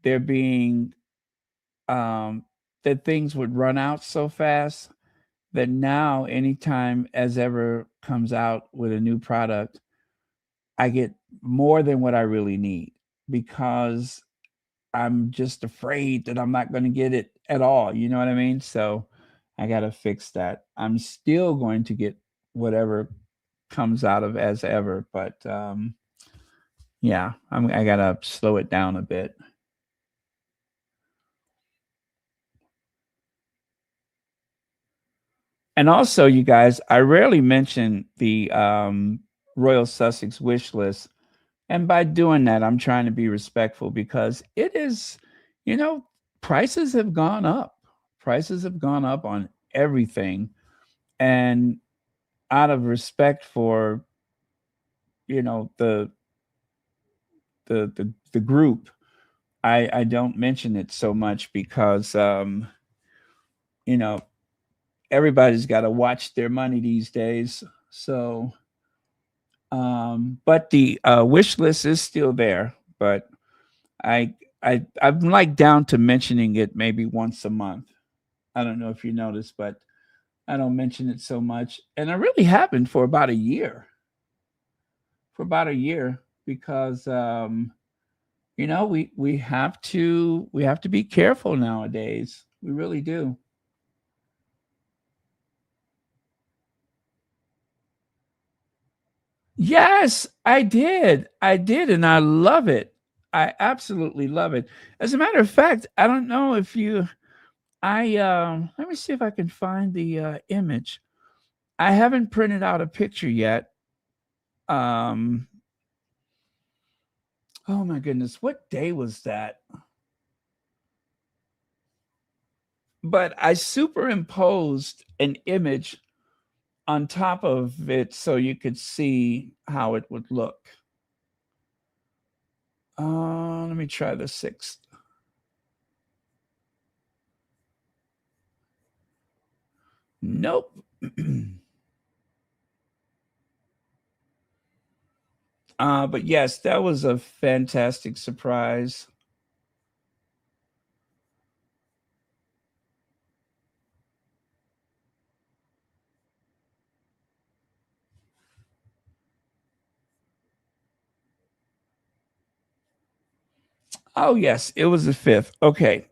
there being that things would run out so fast that now anytime as ever comes out with a new product, I get more than what I really need, because I'm just afraid that I'm not going to get it at all. You know what I mean? So I got to fix that. I'm still going to get whatever comes out of as ever, but yeah, I got to slow it down a bit. And also, you guys, I rarely mention the Royal Sussex wish list. And by doing that, I'm trying to be respectful, because it is, prices have gone up. Prices have gone up on everything. And out of respect for, the group, I don't mention it so much, because everybody's got to watch their money these days. So but the wish list is still there, but I'm like down to mentioning it maybe once a month. I don't know if you noticed, but I don't mention it so much. And I really haven't for about a year. Because we have to be careful nowadays. We really do. Yes, I did. And I love it. I absolutely love it. As a matter of fact, I don't know if let me see if I can find the image. I haven't printed out a picture yet. Oh my goodness, what day was that? But I superimposed an image on top of it so you could see how it would look. Let me try the 6th. Nope. But yes, that was a fantastic surprise. Oh yes, it was the 5th. Okay,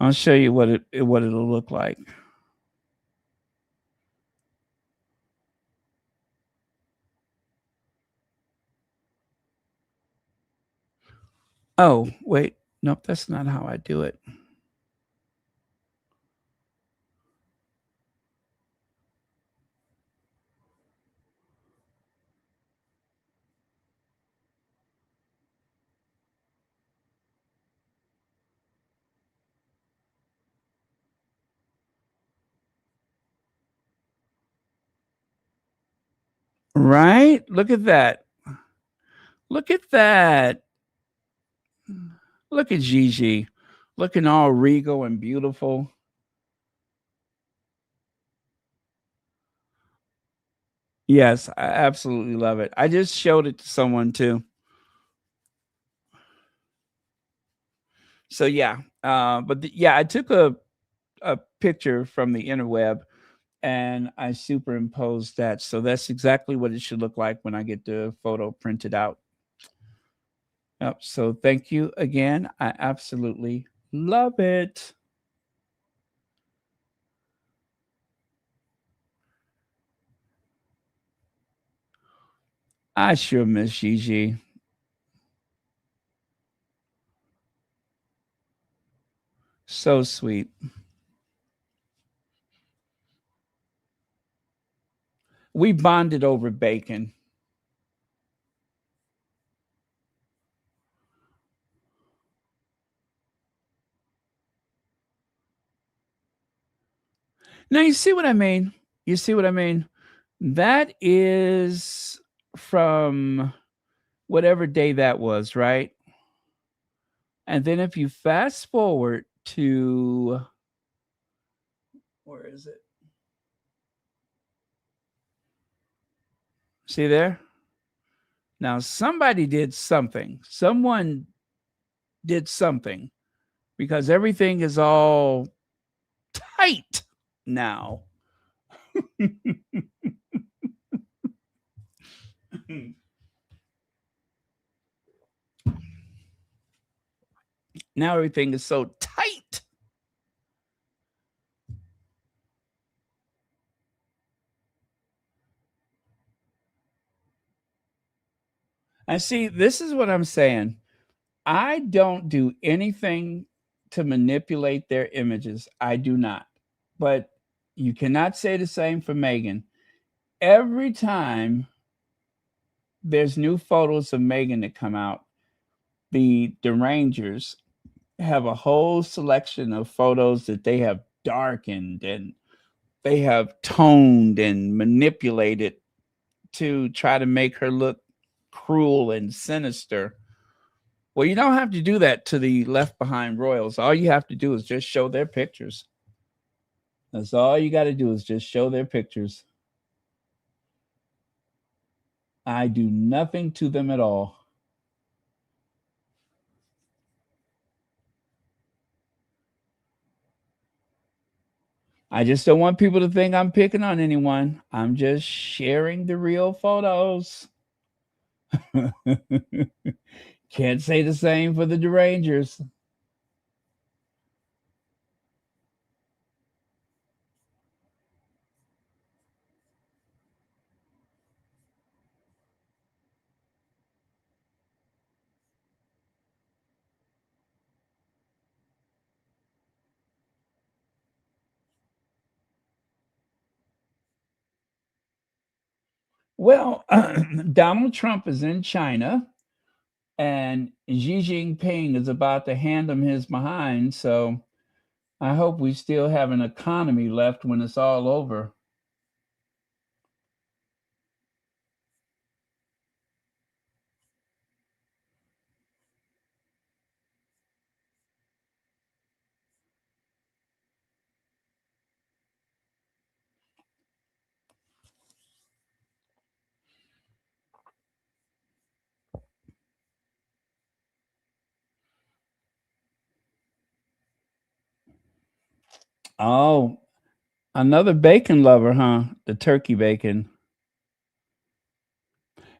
I'll show you what it'll look like. Oh wait, nope, that's not how I do it. Right? Look at that. Look at that. Look at Gigi, looking all regal and beautiful. Yes, I absolutely love it. I just showed it to someone too. So yeah, yeah, I took a picture from the interweb and I superimposed that. So that's exactly what it should look like when I get the photo printed out. Yep. So thank you again. I absolutely love it. I sure miss Gigi. So sweet. We bonded over bacon. Now you see what I mean? You see what I mean? That is from whatever day that was, right? And then if you fast forward to where is it? See there? Now somebody did something. Someone did something because everything is all tight now. Now everything is so tight. And see, this is what I'm saying. I don't do anything to manipulate their images. I do not. But you cannot say the same for Meghan. Every time there's new photos of Meghan that come out, the Derangers have a whole selection of photos that they have darkened and they have toned and manipulated to try to make her look cruel and sinister. Well, you don't have to do that to the Left Behind royals. All you have to do is just show their pictures. That's all you got to do is just show their pictures. I do nothing to them at all. I just don't want people to think I'm picking on anyone. I'm just sharing the real photos. Can't say the same for the Derangers. Well, Donald Trump is in China and Xi Jinping is about to hand him his behind. So I hope we still have an economy left when it's all over. Oh, another bacon lover, huh? The turkey bacon.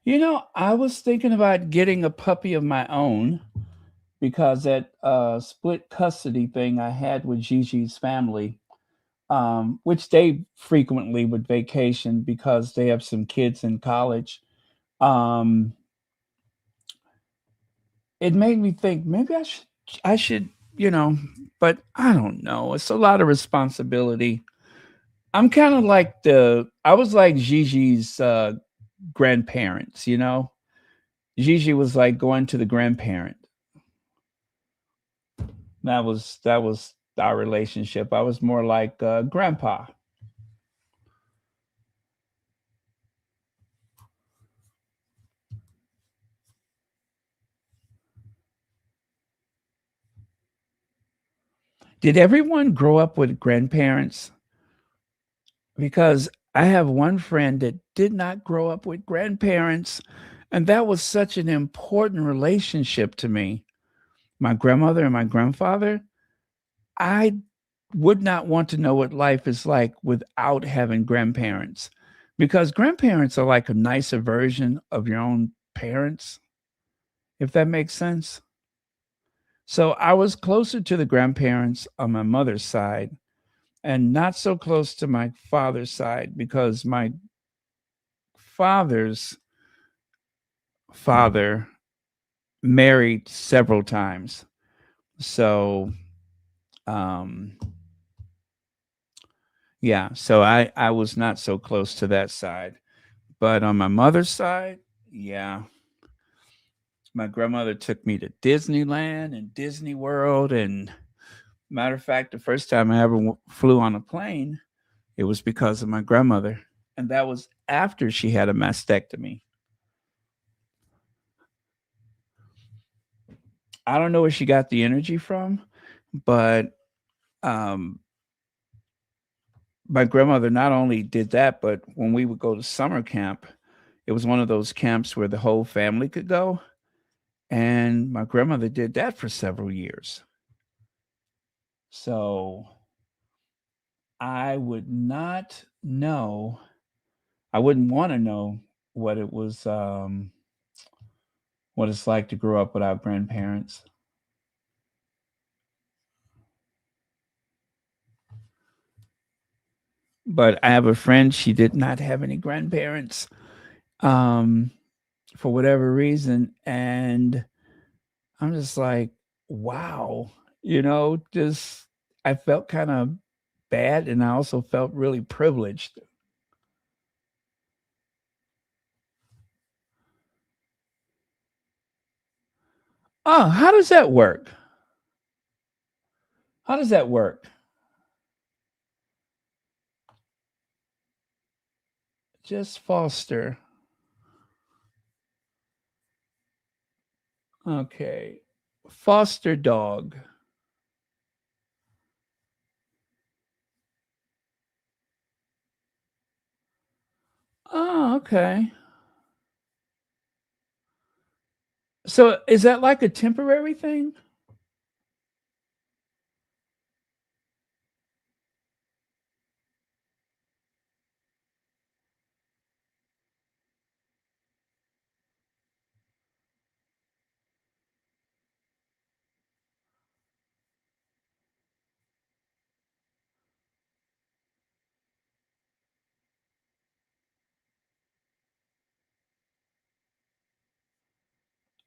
I was thinking about getting a puppy of my own because that split custody thing I had with Gigi's family, which they frequently would vacation because they have some kids in college. Um, it made me think maybe I should, you know, but I don't know. It's a lot of responsibility. I'm kind of like I was like Gigi's grandparents. Gigi was like going to the grandparent. That was our relationship. I was more like grandpa. Did everyone grow up with grandparents? Because I have one friend that did not grow up with grandparents, and that was such an important relationship to me. My grandmother and my grandfather, I would not want to know what life is like without having grandparents because grandparents are like a nicer version of your own parents, if that makes sense. So I was closer to the grandparents on my mother's side and not so close to my father's side because my father's father married several times. So, um, yeah, so I was not so close to that side. But on my mother's side, yeah, my grandmother took me to Disneyland and Disney World. And matter of fact, the first time I ever flew on a plane, it was because of my grandmother. And that was after she had a mastectomy. I don't know where she got the energy from, but um, my grandmother not only did that, but when we would go to summer camp, it was one of those camps where the whole family could go. And my grandmother did that for several years. So I would not know, I wouldn't want to know what it was, what it's like to grow up without grandparents. But I have a friend, she did not have any grandparents um, for whatever reason. And I'm just like, wow, just I felt kind of bad and I also felt really privileged. Oh, how does that work? How does that work? Just foster. Okay. Foster dog. Oh, okay. So is that like a temporary thing?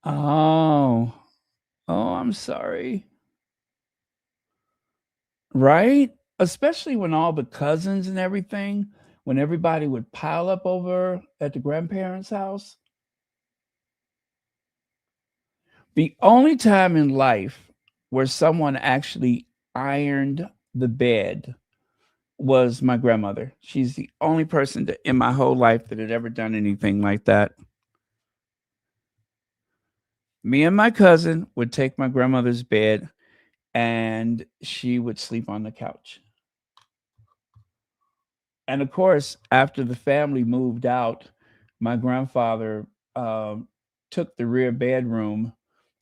Oh. Oh, I'm sorry. Right? Especially when all the cousins and everything, when everybody would pile up over at the grandparents' house. The only time in life where someone actually ironed the bed was my grandmother. She's the only person in my whole life that had ever done anything like that. Me and my cousin would take my grandmother's bed and she would sleep on the couch. And of course, after the family moved out, my grandfather took the rear bedroom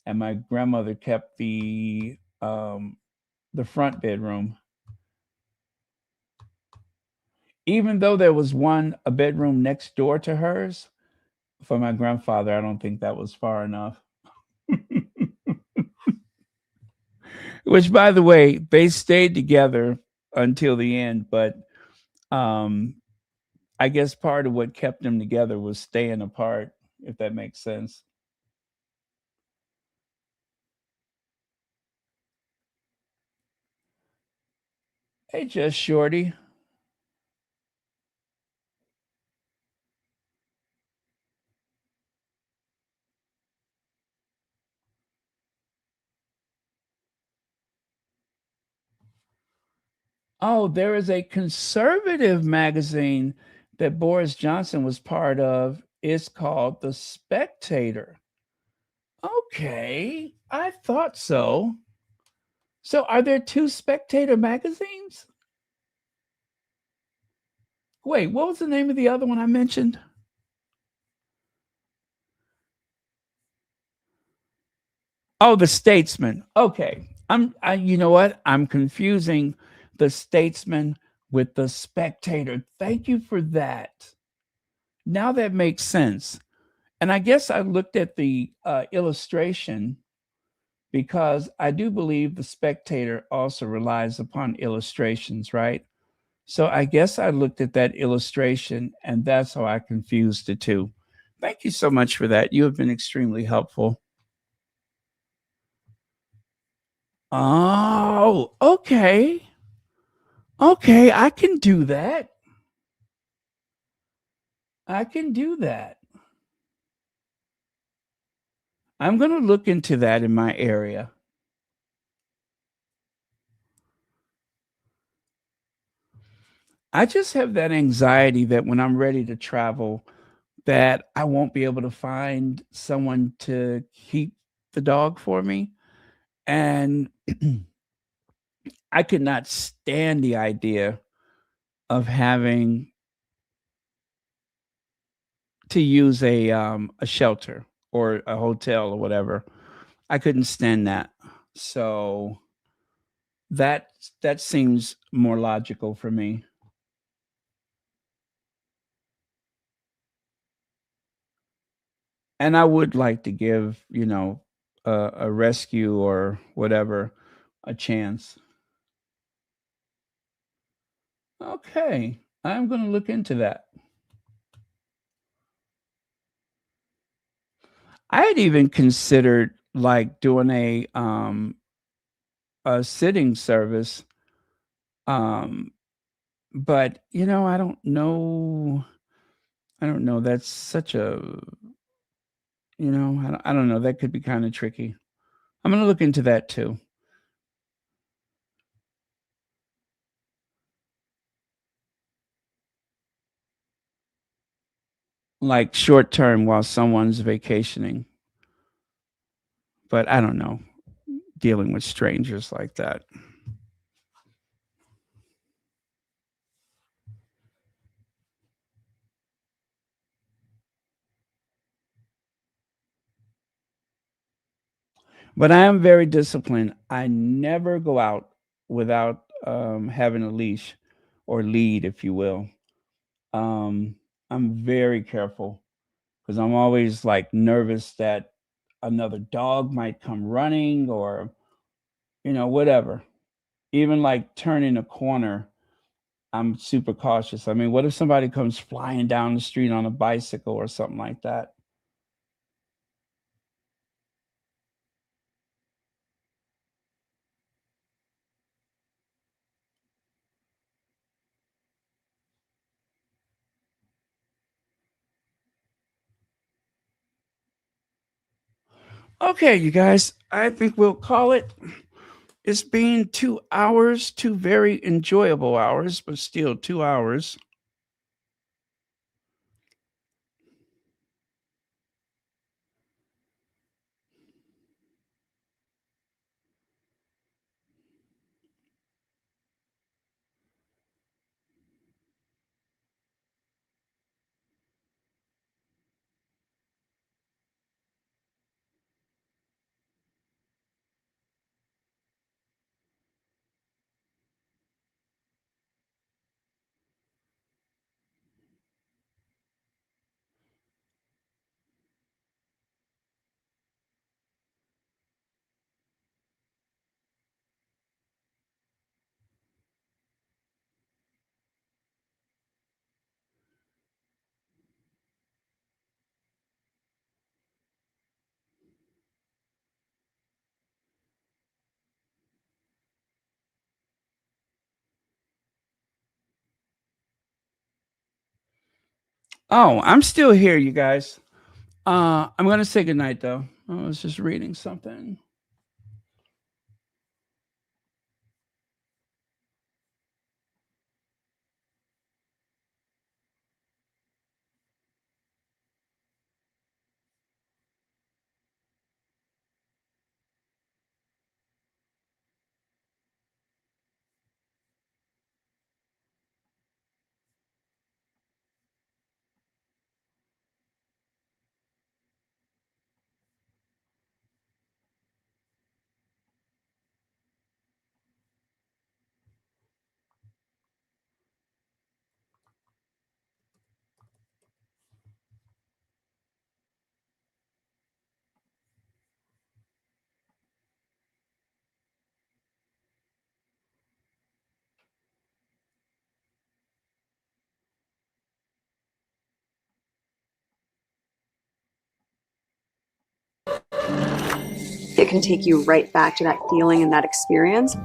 and my grandmother kept the front bedroom. Even though there was a bedroom next door to hers, for my grandfather, I don't think that was far enough. Which, by the way, they stayed together until the end, but um, I guess part of what kept them together was staying apart, if that makes sense. Hey, just Shorty. Oh, there is a conservative magazine that Boris Johnson was part of. It's called The Spectator. Okay, I thought so. So, are there two Spectator magazines? Wait, what was the name of the other one I mentioned? Oh, The Statesman. Okay. you know what? I'm confusing The Statesman with The Spectator. Thank you for that. Now that makes sense. And I guess I looked at the illustration because I do believe The Spectator also relies upon illustrations, right? So I guess I looked at that illustration and that's how I confused the two. Thank you so much for that. You have been extremely helpful. Oh, okay. Okay, I can do that. I can do that. I'm going to look into that in my area. I just have that anxiety that when I'm ready to travel, that I won't be able to find someone to keep the dog for me. And I could not stand the idea of having to use a shelter or a hotel or whatever. I couldn't stand that. So that that seems more logical for me. And I would like to give, a rescue or whatever a chance. Okay, I'm going to look into that. I had even considered like doing a sitting service, um, but I don't know. I don't know. That's such a I don't know. That could be kind of tricky. I'm going to look into that too. Like short term while someone's vacationing. But I don't know, dealing with strangers like that. But I am very disciplined. I never go out without having a leash or lead, if you will. Um, I'm very careful because I'm always like nervous that another dog might come running or, whatever. Even like turning a corner, I'm super cautious. I mean, what if somebody comes flying down the street on a bicycle or something like that? Okay, you guys, I think we'll call it. It's been 2 hours, 2 very enjoyable hours, but still 2 hours. Oh, I'm still here, you guys. I'm going to say goodnight, though. I was just reading something. It can take you right back to that feeling and that experience.